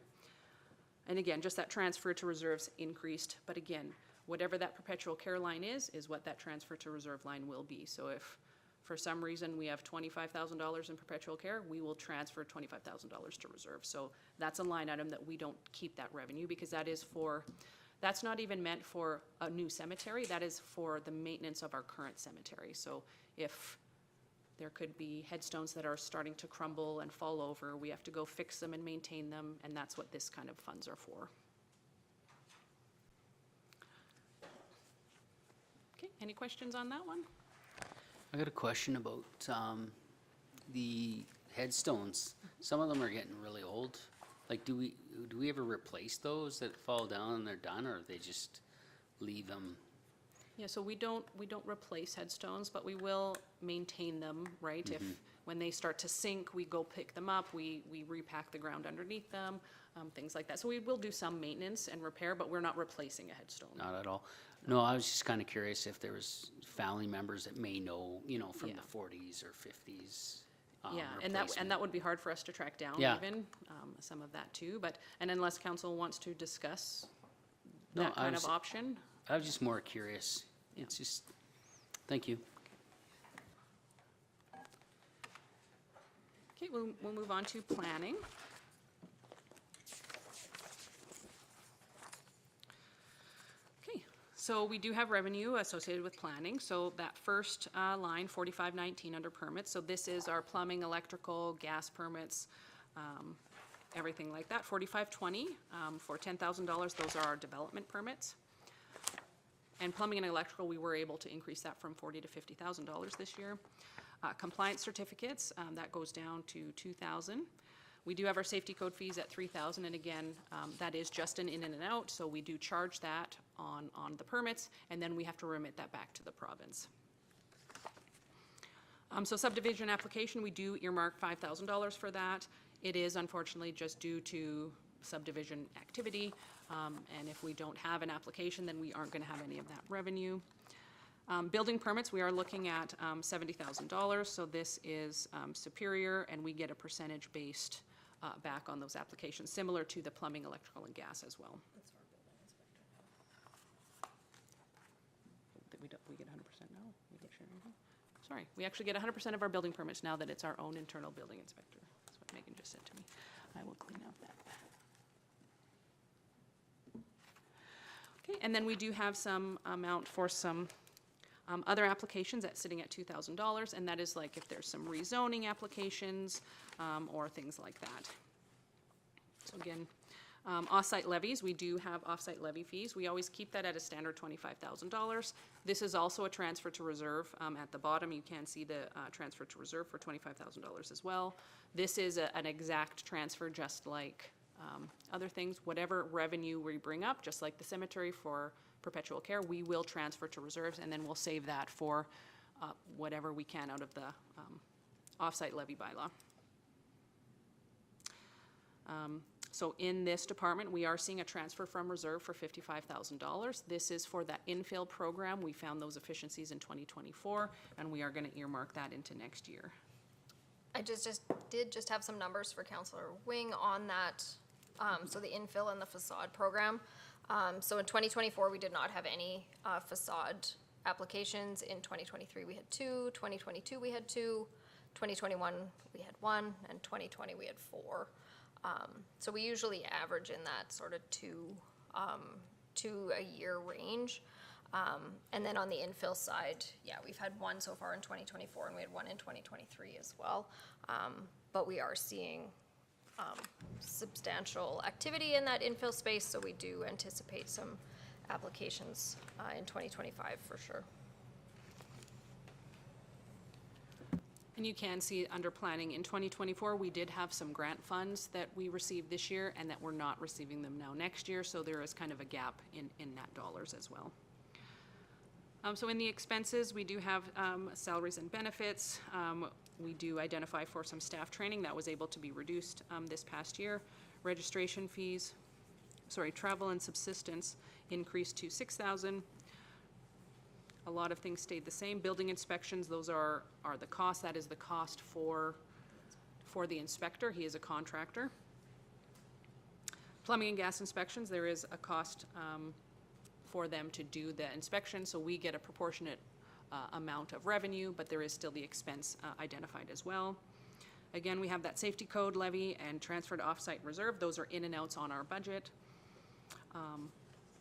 And again, just that transfer to reserves increased, but again, whatever that perpetual care line is what that transfer to reserve line will be. So if for some reason we have $25,000 in perpetual care, we will transfer $25,000 to reserve. So that's a line item that we don't keep that revenue, because that is for That's not even meant for a new cemetery, that is for the maintenance of our current cemetery. So if there could be headstones that are starting to crumble and fall over, we have to go fix them and maintain them, and that's what this kind of funds are for. Okay, any questions on that one? I got a question about the headstones. Some of them are getting really old. Like, do we ever replace those that fall down and they're done, or they just leave them? Yeah, so we don't replace headstones, but we will maintain them, right? If, when they start to sink, we go pick them up, we repack the ground underneath them, things like that. So we will do some maintenance and repair, but we're not replacing a headstone. Not at all. No, I was just kind of curious if there was family members that may know, from Yeah. the 40s or 50s. Yeah, and that would be hard for us to track down Yeah. even, some of that too, but, and unless council wants to discuss No, that I kind of was- option. I was just more curious. It's just, thank you. Okay, we'll move on to planning. Okay, so we do have revenue associated with planning. So that first line, 4519 under permits. So this is our plumbing, electrical, gas permits, everything like that. 4520 for $10,000. Those are our development permits. And plumbing and electrical, we were able to increase that from $40,000 to $50,000 this year. Compliance certificates, that goes down to $2,000. We do have our safety code fees at $3,000, and again, that is just an in and an out, so we do charge that on the permits, and then we have to remit that back to the province. So subdivision application, we do earmark $5,000 for that. It is unfortunately just due to subdivision activity, and if we don't have an application, then we aren't going to have any of that revenue. Building permits, we are looking at $70,000, so this is Superior, and we get a percentage based back on those applications, similar to the plumbing, electrical, and gas as well. We get 100% now? We get sharing now? Sorry, we actually get 100% of our building permits now that it's our own internal building inspector. That's what Megan just said to me. I will clean up that. Okay, and then we do have some amount for some other applications that's sitting at $2,000, and that is like if there's some rezoning applications or things like that. So again, off-site levies, we do have off-site levy fees. We always keep that at a standard $25,000. This is also a transfer to reserve. At the bottom, you can see the transfer to reserve for $25,000 as well. This is an exact transfer, just like other things. Whatever revenue we bring up, just like the cemetery for perpetual care, we will transfer to reserves, and then we'll save that for whatever we can out of the off-site levy bylaw. So in this department, we are seeing a transfer from reserve for $55,000. This is for that infill program. We found those efficiencies in 2024, and we are going to earmark that into next year. I did have some numbers for Councillor Wing on that, so the infill and the facade program. So in 2024, we did not have any facade applications. In 2023, we had 2, 2022, we had 2, 2021, we had 1, and 2020, we had 4. So we usually average in that sort of 2 a year range. And then on the infill side, yeah, we've had 1 so far in 2024, and we had 1 in 2023 as well. But we are seeing substantial activity in that infill space, so we do anticipate some applications in 2025 for sure. And you can see under planning in 2024, we did have some grant funds that we received this year and that we're not receiving them now next year, so there is kind of a gap in that dollars as well. So in the expenses, we do have salaries and benefits. We do identify for some staff training that was able to be reduced this past year. Registration fees, travel and subsistence increased to $6,000. A lot of things stayed the same. Building inspections, those are the cost. That is the cost for the inspector. He is a contractor. Plumbing and gas inspections, there is a cost for them to do the inspection, so we get a proportionate amount of revenue, but there is still the expense identified as well. Again, we have that safety code levy and transfer to off-site reserve. Those are in and outs on our budget.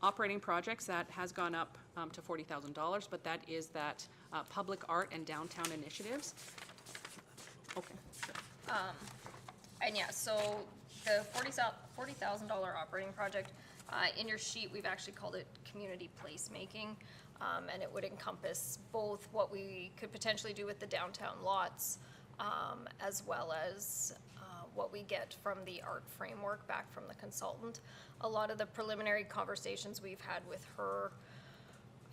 Operating projects, that has gone up to $40,000, but that is that public art and downtown initiatives. Okay, sure. And yeah, so the $40,000 operating project, in your sheet, we've actually called it community placemaking. And it would encompass both what we could potentially do with the downtown lots, as well as what we get from the art framework back from the consultant. A lot of the preliminary conversations we've had with her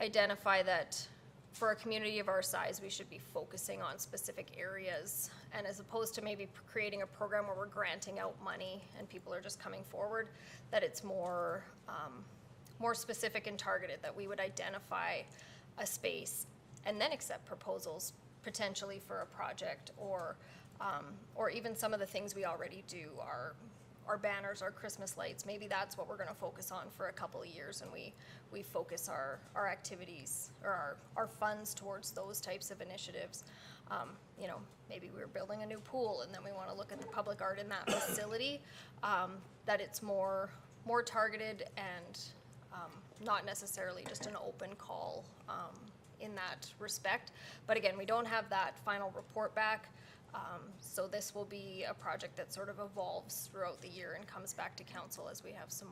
identify that for a community of our size, we should be focusing on specific areas. And as opposed to maybe creating a program where we're granting out money and people are just coming forward, that it's more specific and targeted, that we would identify a space and then accept proposals potentially for a project, or even some of the things we already do, our banners, our Christmas lights, maybe that's what we're gonna focus on for a couple of years, and we focus our activities or our funds towards those types of initiatives. You know, maybe we're building a new pool and then we wanna look at the public art in that facility, that it's more targeted and not necessarily just an open call in that respect. But again, we don't have that final report back. So this will be a project that sort of evolves throughout the year and comes back to council as we have some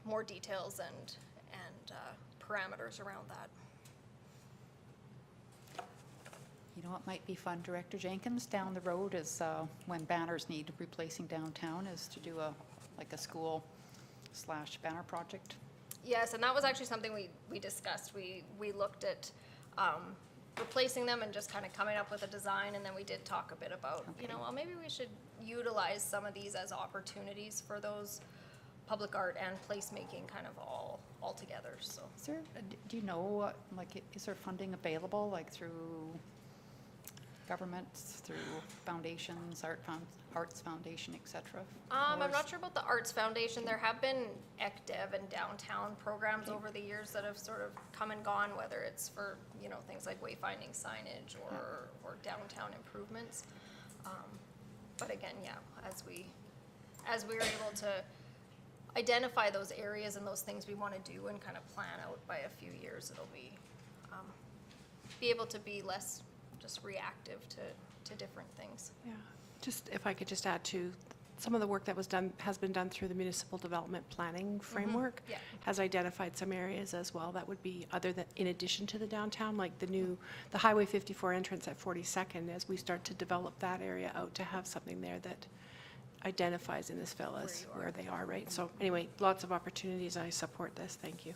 more details and parameters around that. You know what might be fun, Director Jenkins, down the road is when banners need replacing downtown, is to do a school/banner project. Yes, and that was actually something we discussed. We looked at replacing them and just kind of coming up with a design, and then we did talk a bit about, you know, well, maybe we should utilize some of these as opportunities for those public art and placemaking kind of all together, so. Is there, do you know, like, is there funding available, like through governments, through foundations, Arts Foundation, et cetera? I'm not sure about the Arts Foundation. There have been ECDev and downtown programs over the years that have sort of come and gone, whether it's for, you know, things like wayfinding signage or downtown improvements. But again, yeah, as we are able to identify those areas and those things we want to do and kind of plan out by a few years, it'll be able to be less just reactive to different things. Yeah, just if I could just add to, some of the work that has been done through the municipal development planning framework Yeah. has identified some areas as well that would be in addition to the downtown, like the Highway 54 entrance at 42nd, as we start to develop that area out to have something there that identifies Innisfil as where they are, right? So anyway, lots of opportunities. I support this. Thank you.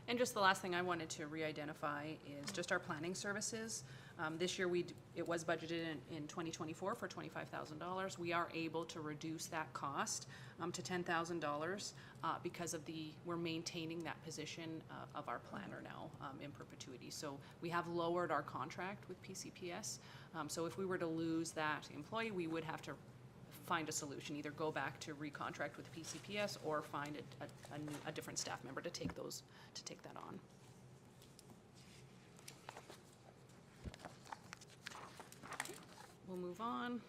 And just the last thing I wanted to re-identify is just our planning services. This year, it was budgeted in 2024 for $25,000. We are able to reduce that cost to $10,000 because we're maintaining that position of our planner now in perpetuity. So we have lowered our contract with PCPS. So if we were to lose that employee, we would have to find a solution, either go back to recontract with PCPS or find a different staff member to take that on. We'll move on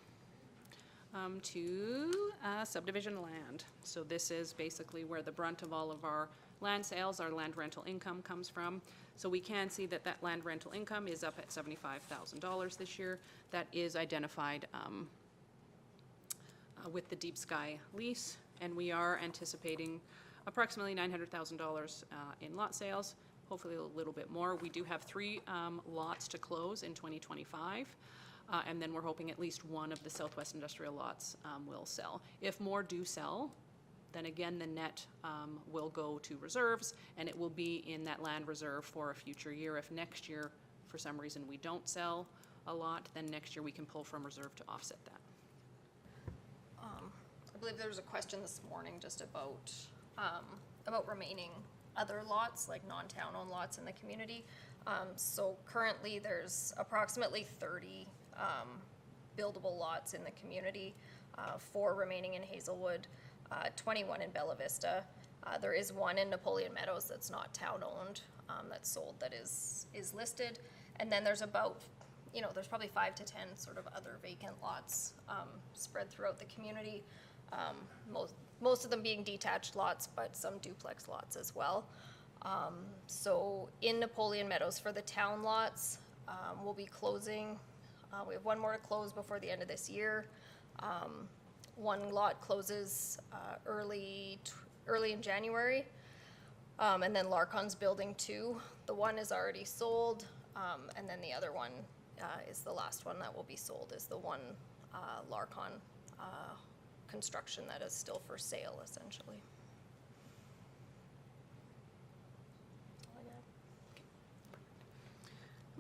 to subdivision land. So this is basically where the brunt of all of our land sales, our land rental income comes from. So we can see that land rental income is up at $75,000 this year. That is identified with the Deep Sky lease, and we are anticipating approximately $900,000 in lot sales, hopefully a little bit more. We do have 3 lots to close in 2025, and then we're hoping at least one of the Southwest Industrial lots will sell. If more do sell, then again the net will go to reserves, and it will be in that land reserve for a future year. If next year, for some reason, we don't sell a lot, then next year we can pull from reserve to offset that. I believe there was a question this morning just about remaining other lots, like non-town owned lots in the community. So currently there's approximately 30 buildable lots in the community, 4 remaining in Hazelwood, 21 in Bella Vista. There is 1 in Napoleon Meadows that's not town owned, that's sold, that is listed. And then there's about there's probably 5 to 10 sort of other vacant lots spread throughout the community. Most of them being detached lots, but some duplex lots as well. So in Napoleon Meadows for the town lots, we'll be closing. We have one more to close before the end of this year. One lot closes early in January. And then Larcon's building 2. The one is already sold, and then the other one is the last one that will be sold, is the one Larcon construction that is still for sale, essentially.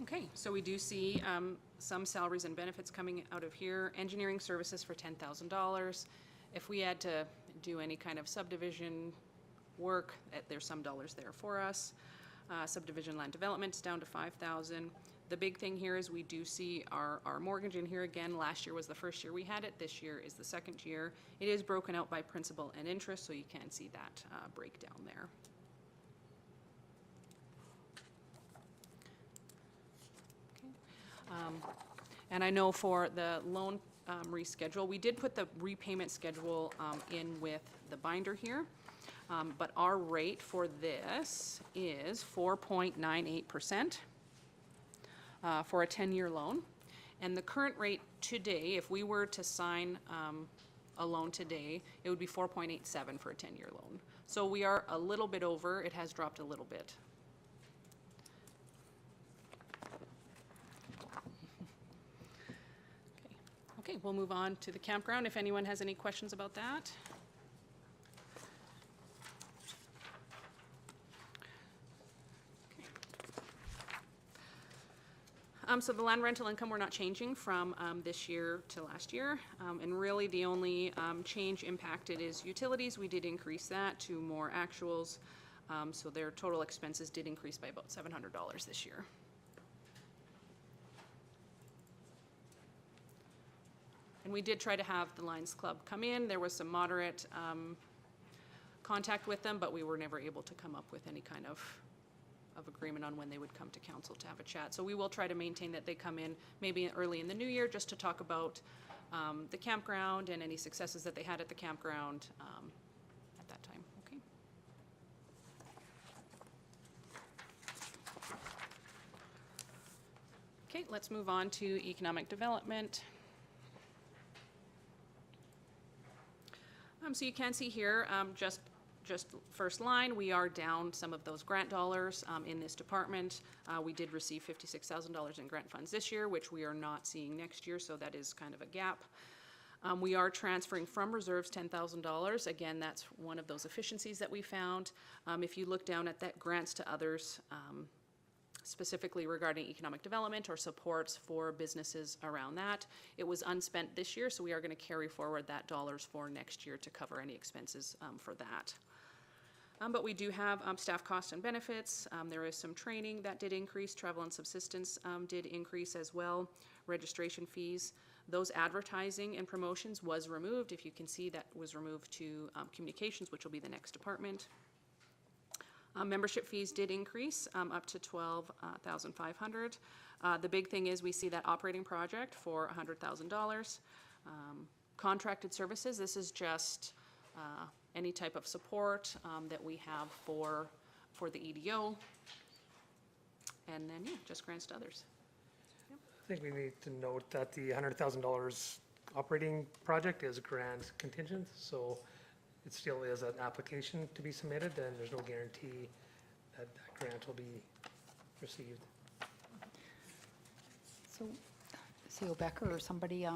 Okay, so we do see some salaries and benefits coming out of here. Engineering services for $10,000. If we had to do any kind of subdivision work, there's some dollars there for us. Subdivision land development is down to $5,000. The big thing here is we do see our mortgage in here again. Last year was the first year we had it. This year is the second year. It is broken out by principal and interest, so you can see that breakdown there. And I know for the loan reschedule, we did put the repayment schedule in with the binder here. But our rate for this is 4.98% for a 10-year loan. And the current rate today, if we were to sign a loan today, it would be 4.87 for a 10-year loan. So we are a little bit over. It has dropped a little bit. Okay, we'll move on to the campground if anyone has any questions about that. So the land rental income, we're not changing from this year to last year. And really the only change impacted is utilities. We did increase that to more actuals. So their total expenses did increase by about $700 this year. And we did try to have the Lions Club come in. There was some moderate contact with them, but we were never able to come up with any kind of agreement on when they would come to council to have a chat. So we will try to maintain that they come in maybe early in the new year just to talk about the campground and any successes that they had at the campground at that time. Okay. Okay, let's move on to economic development. So you can see here, just first line, we are down some of those grant dollars in this department. We did receive $56,000 in grant funds this year, which we are not seeing next year, so that is kind of a gap. We are transferring from reserves $10,000. Again, that's one of those efficiencies that we found. If you look down at that grants to others, specifically regarding economic development or supports for businesses around that. It was unspent this year, so we are going to carry forward that dollars for next year to cover any expenses for that. But we do have staff costs and benefits. There is some training that did increase. Travel and subsistence did increase as well. Registration fees. Those advertising and promotions was removed. If you can see, that was removed to communications, which will be the next department. Membership fees did increase up to $12,500. The big thing is we see that operating project for $100,000. Contracted services, this is just any type of support that we have for the EDO. And then, yeah, just grants to others. I think we need to note that the $100,000 operating project is grant contingent, so it still is an application to be submitted, and there's no guarantee that that grant will be received. So, CO Becker or somebody,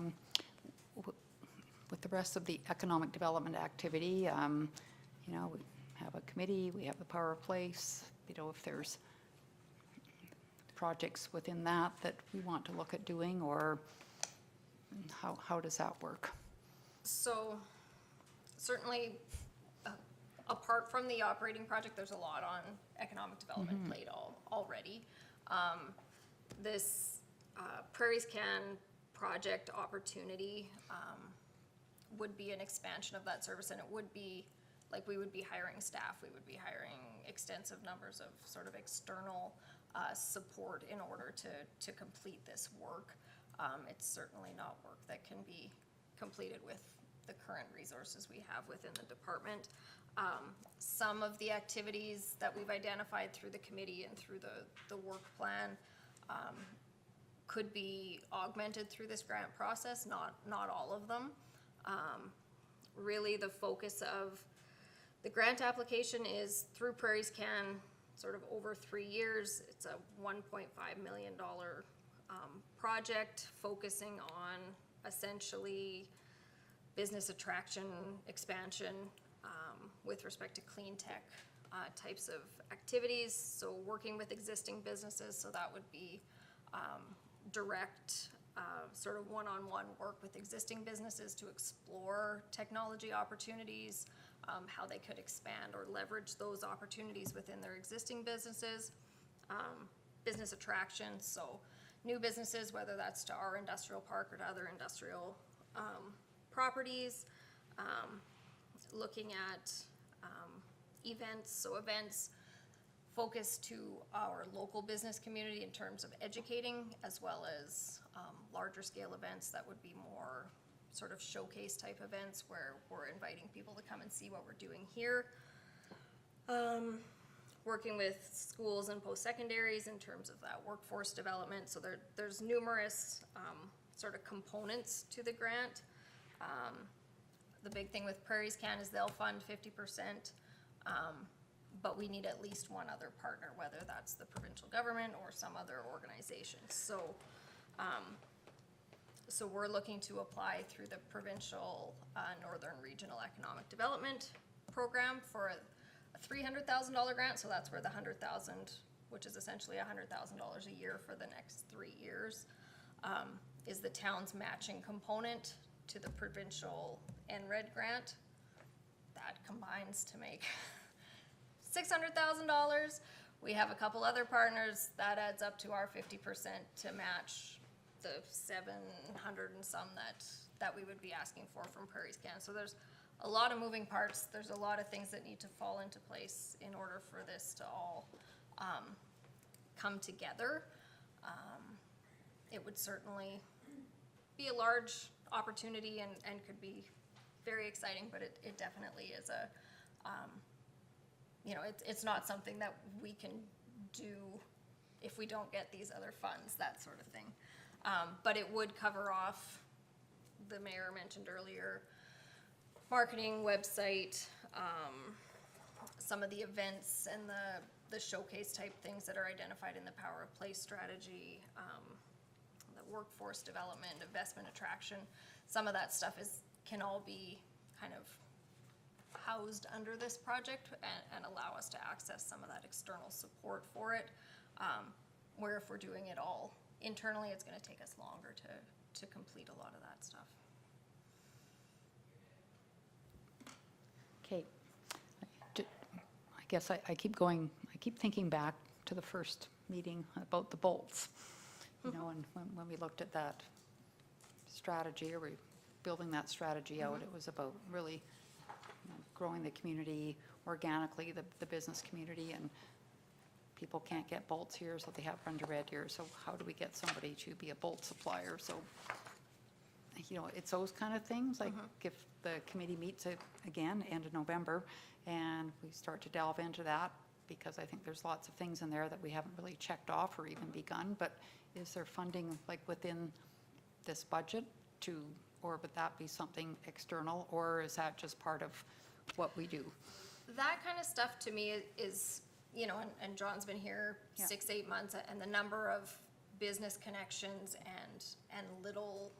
with the rest of the economic development activity, we have a committee, we have the power of place, if there's projects within that we want to look at doing, or how does that work? So certainly, apart from the operating project, there's a lot on economic development plate already. This Prairie's Can project opportunity would be an expansion of that service, and it would be, like, we would be hiring staff, we would be hiring extensive numbers of sort of external support in order to complete this work. It's certainly not work that can be completed with the current resources we have within the department. Some of the activities that we've identified through the committee and through the work plan could be augmented through this grant process, not all of them. Really, the focus of the grant application is through Prairies Can, sort of over 3 years. It's a $1.5 million project focusing on essentially business attraction, expansion, with respect to clean tech types of activities. So working with existing businesses, so that would be direct sort of one-on-one work with existing businesses to explore technology opportunities, how they could expand or leverage those opportunities within their existing businesses. Business attraction, so new businesses, whether that's to our industrial park or to other industrial properties. Looking at events, so events focused to our local business community in terms of educating, as well as larger scale events that would be more sort of showcase type events where we're inviting people to come and see what we're doing here. Working with schools and post-secondaries in terms of that workforce development. So there's numerous sort of components to the grant. The big thing with Prairies Can is they'll fund 50%, but we need at least one other partner, whether that's the provincial government or some other organization. So, so we're looking to apply through the provincial Northern Regional Economic Development Program for a $300,000 grant. So that's where the $100,000, which is essentially $100,000 a year for the next 3 years, is the town's matching component to the provincial NRED grant. That combines to make $600,000. We have a couple other partners. That adds up to our 50% to match the 700 and some that we would be asking for from Prairies Can. So there's a lot of moving parts. There's a lot of things that need to fall into place in order for this to all come together. It would certainly be a large opportunity and could be very exciting, but it definitely is a, you know, it's not something that we can do if we don't get these other funds, that sort of thing. But it would cover off, the mayor mentioned earlier, marketing, website, some of the events and the showcase type things that are identified in the Power of Place strategy, the workforce development, investment attraction. Some of that stuff can all be kind of housed under this project and allow us to access some of that external support for it. Where if we're doing it all internally, it's going to take us longer to complete a lot of that stuff. Okay. I guess I keep thinking back to the first meeting about the bolts. You know, and when we looked at that strategy, or we building that strategy out, it was about really, you know, growing the community organically, the business community, and people can't get bolts here, so they have under Red here. So how do we get somebody to be a bolt supplier? So, you know, it's those kind of things, like if the committee meets again, end of November, and we start to delve into that, because I think there's lots of things in there that we haven't really checked off or even begun, but is there funding like within this budget to, or would that be something external, or is that just part of what we do? That kind of stuff to me is, you know, and John's been here 6-8 months, and the number of business connections and little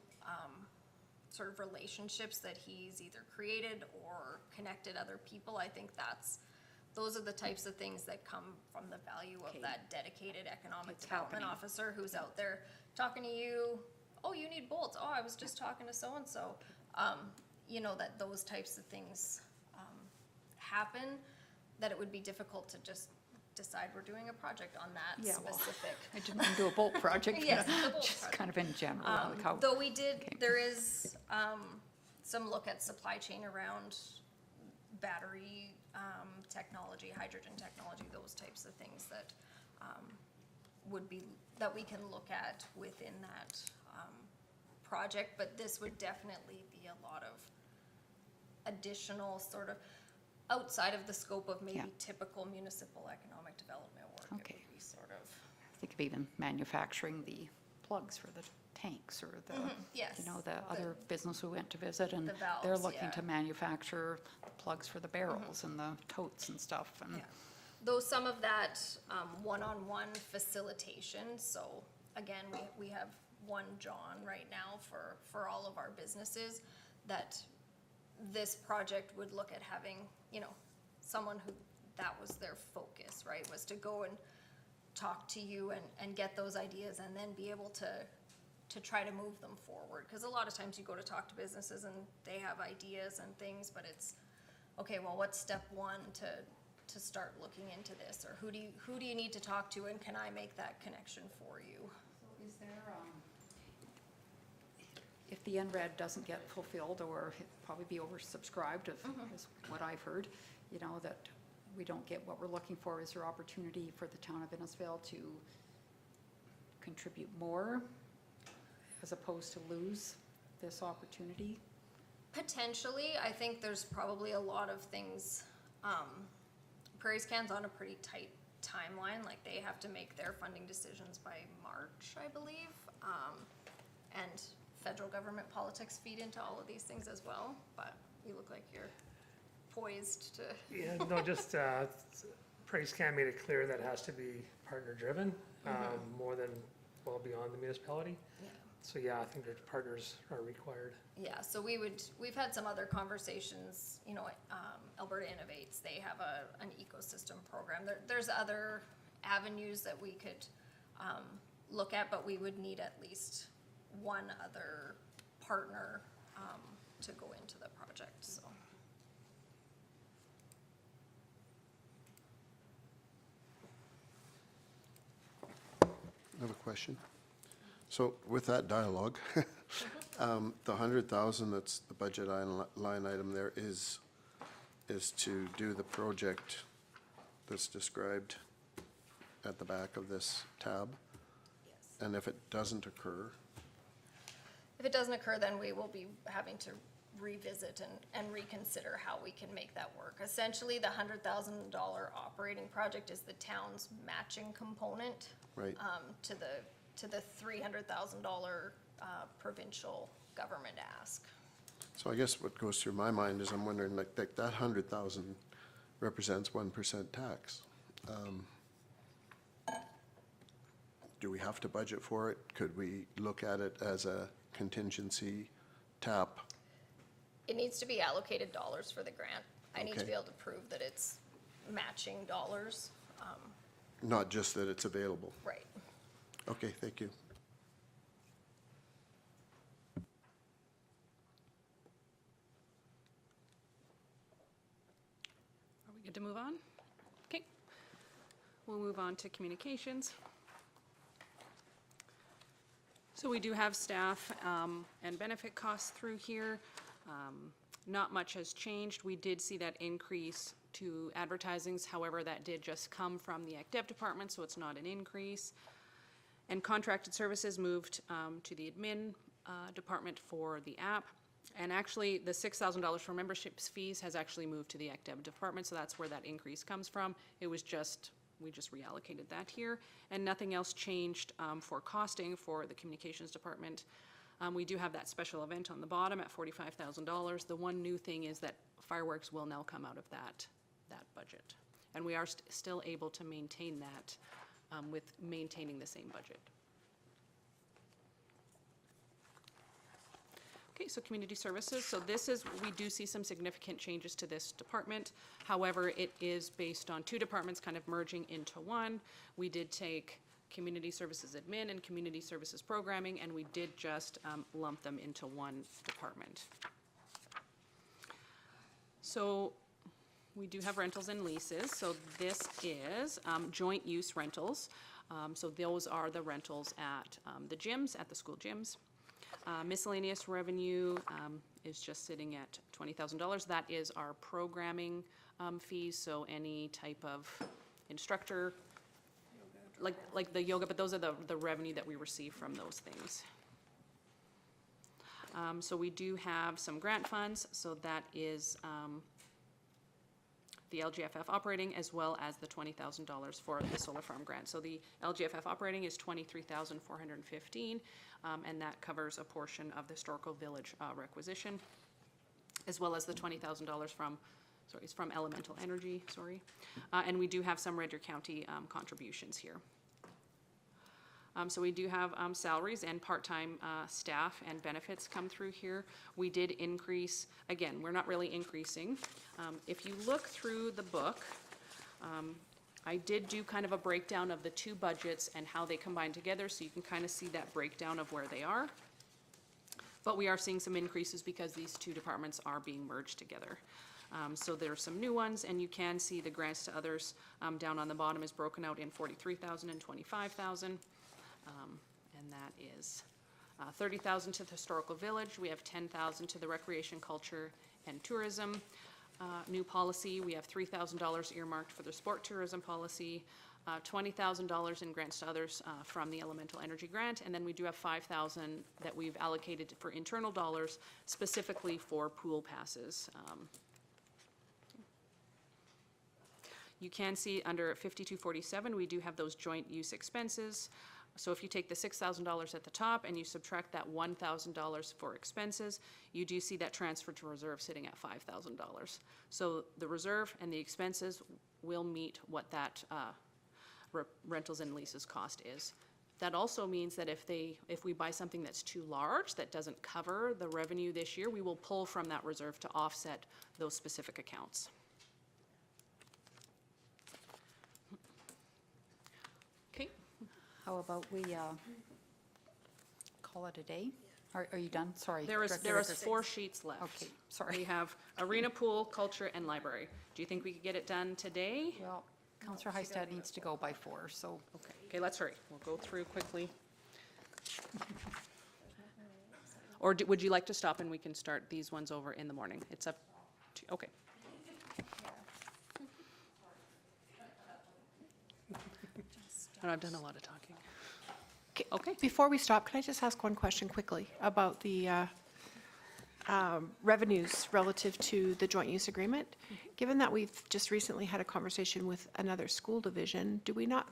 sort of relationships that he's either created or connected other people. I think those are the types of things that come from the value of that dedicated economic development officer who's out there talking to you. Oh, you need bolts. Oh, I was just talking to so-and-so. You know, that those types of things happen, that it would be difficult to just decide we're doing a project on that specific. I didn't mean to do a bolt project, Yes, but the bolt just project. kind of in general. Like how, Though we did, there is some look at supply chain around battery technology, hydrogen technology, those types of things that would be, that we can look at within that project, but this would definitely be a lot of additional sort of outside of the scope of maybe Yeah. typical municipal economic development work. It Okay. would be sort of, Think of even manufacturing the plugs for the tanks or the, yes. you know, the other business we went to visit, and The valves, they're looking yeah. to manufacture the plugs for the barrels and the totes and stuff, and Yeah. Though some of that one-on-one facilitation, so again, we have one John right now for all of our businesses, that this project would look at having, you know, someone who, that was their focus, right? Was to go and talk to you and get those ideas and then be able to try to move them forward. Because a lot of times you go to talk to businesses and they have ideas and things, but it's, okay, well, what's step one to start looking into this? Or who do you need to talk to, and can I make that connection for you? So is there, if the NRED doesn't get fulfilled, or it'd probably be oversubscribed, is what I've heard, you know, that we don't get what we're looking for, is there opportunity for the town of Innisfail to contribute more as opposed to lose this opportunity? Potentially, I think there's probably a lot of things. Prairie Scan's on a pretty tight timeline, like they have to make their funding decisions by March, I believe. And federal government politics feed into all of these things as well, but you look like you're poised to. Yeah, no, just, Praise Can made it clear that it has to be partner-driven, more than, well, beyond the municipality. Yeah. So, yeah, I think that partners are required. Yeah, so we've had some other conversations, you know, Alberta Innovates, they have an ecosystem program. There's other avenues that we could look at, but we would need at least one other partner to go into the project, so. I have a question. So with that dialogue, the 100,000 that's the budget line item there is to do the project that's described at the back of this tab? Yes. And if it doesn't occur, If it doesn't occur, then we will be having to revisit and reconsider how we can make that work. Essentially, the $100,000 operating project is the town's matching component. Right. To the $300,000 provincial government ask. so I guess what goes through my mind is I'm wondering, like that 100,000 represents 1% tax. Do we have to budget for it? Could we look at it as a contingency tap? It needs to be allocated dollars for the grant. I need to Okay. be able to prove that it's matching dollars. Not just that it's available. Right. Okay, thank you. Are we good to move on? Okay. We'll move on to communications. So we do have staff and benefit costs through here. Not much has changed. We did see that increase to advertisings. However, that did just come from the Ec Dev department, so it's not an increase. And contracted services moved to the admin department for the app. And actually, the $6,000 for memberships fees has actually moved to the Ec Dev department, so that's where that increase comes from. It was just, we just reallocated that here. And nothing else changed for costing for the communications department. We do have that special event on the bottom at $45,000. The one new thing is that fireworks will now come out of that budget. And we are still able to maintain that with maintaining the same budget. Okay, so community services. So this is, we do see some significant changes to this department. However, it is based on two departments kind of merging into one. We did take community services admin and community services programming, and we did just lump them into one department. So we do have rentals and leases. So this is joint use rentals. So those are the rentals at the gyms, at the school gyms. Miscellaneous revenue is just sitting at $20,000. That is our programming fees, so any type of instructor, like the yoga, but those are the revenue that we receive from those things. So we do have some grant funds, so that is the LGFF operating as well as the $20,000 for the solar farm grant. So the LGFF operating is $23,415, and that covers a portion of the historical village requisition, as well as the $20,000 from, sorry, it's from Elemental Energy, sorry. And we do have some Red Deer County contributions here. So we do have salaries and part-time staff and benefits come through here. We did increase, again, we're not really increasing. If you look through the book, I did do kind of a breakdown of the two budgets and how they combine together, so you can kind of see that breakdown of where they are. But we are seeing some increases because these two departments are being merged together. So there are some new ones, and you can see the grants to others down on the bottom is broken out in 43,000 and 25,000. And that is 30,000 to the historical village. We have 10,000 to the recreation, culture, and tourism. New policy, we have $3,000 earmarked for the sport tourism policy, $20,000 in grants to others from the Elemental Energy Grant, and then we do have $5,000 that we've allocated for internal dollars specifically for pool passes. You can see under 5247, we do have those joint use expenses. So if you take the $6,000 at the top and you subtract that $1,000 for expenses, you do see that transfer to reserve sitting at $5,000. So the reserve and the expenses will meet what that rentals and leases cost is. That also means that if we buy something that's too large, that doesn't cover the revenue this year, we will pull from that reserve to offset those specific accounts. Okay. How about we call it a day? Are you done? Sorry. There is Director. 4 sheets left. Okay, sorry. We have arena, pool, culture, and library. Do you think we could get it done today? Well, Councillor Hystad needs to go by 4, so. Okay, let's hurry. We'll go through quickly. Or would you like to stop and we can start these ones over in the morning? It's up to, okay. And I've done a lot of talking. Okay. Before we stop, can I just ask one question quickly about the revenues relative to the joint use agreement? Given that we've just recently had a conversation with another school division, do we not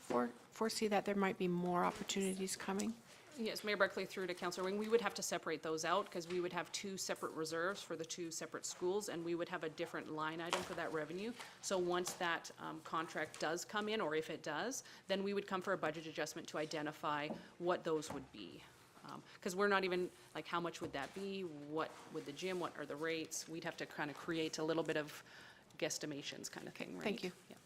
foresee that there might be more opportunities coming? Yes, Mayor Barclay through to Councillor Wing, we would have to separate those out because we would have 2 separate reserves for the 2 separate schools, and we would have a different line item for that revenue. So once that contract does come in, or if it does, then we would come for a budget adjustment to identify what those would be. Because we're not even, like, how much would that be? What would the gym, what are the rates? We'd have to kind of create a little bit of guesstimations kind of thing, right? Thank you. Yeah.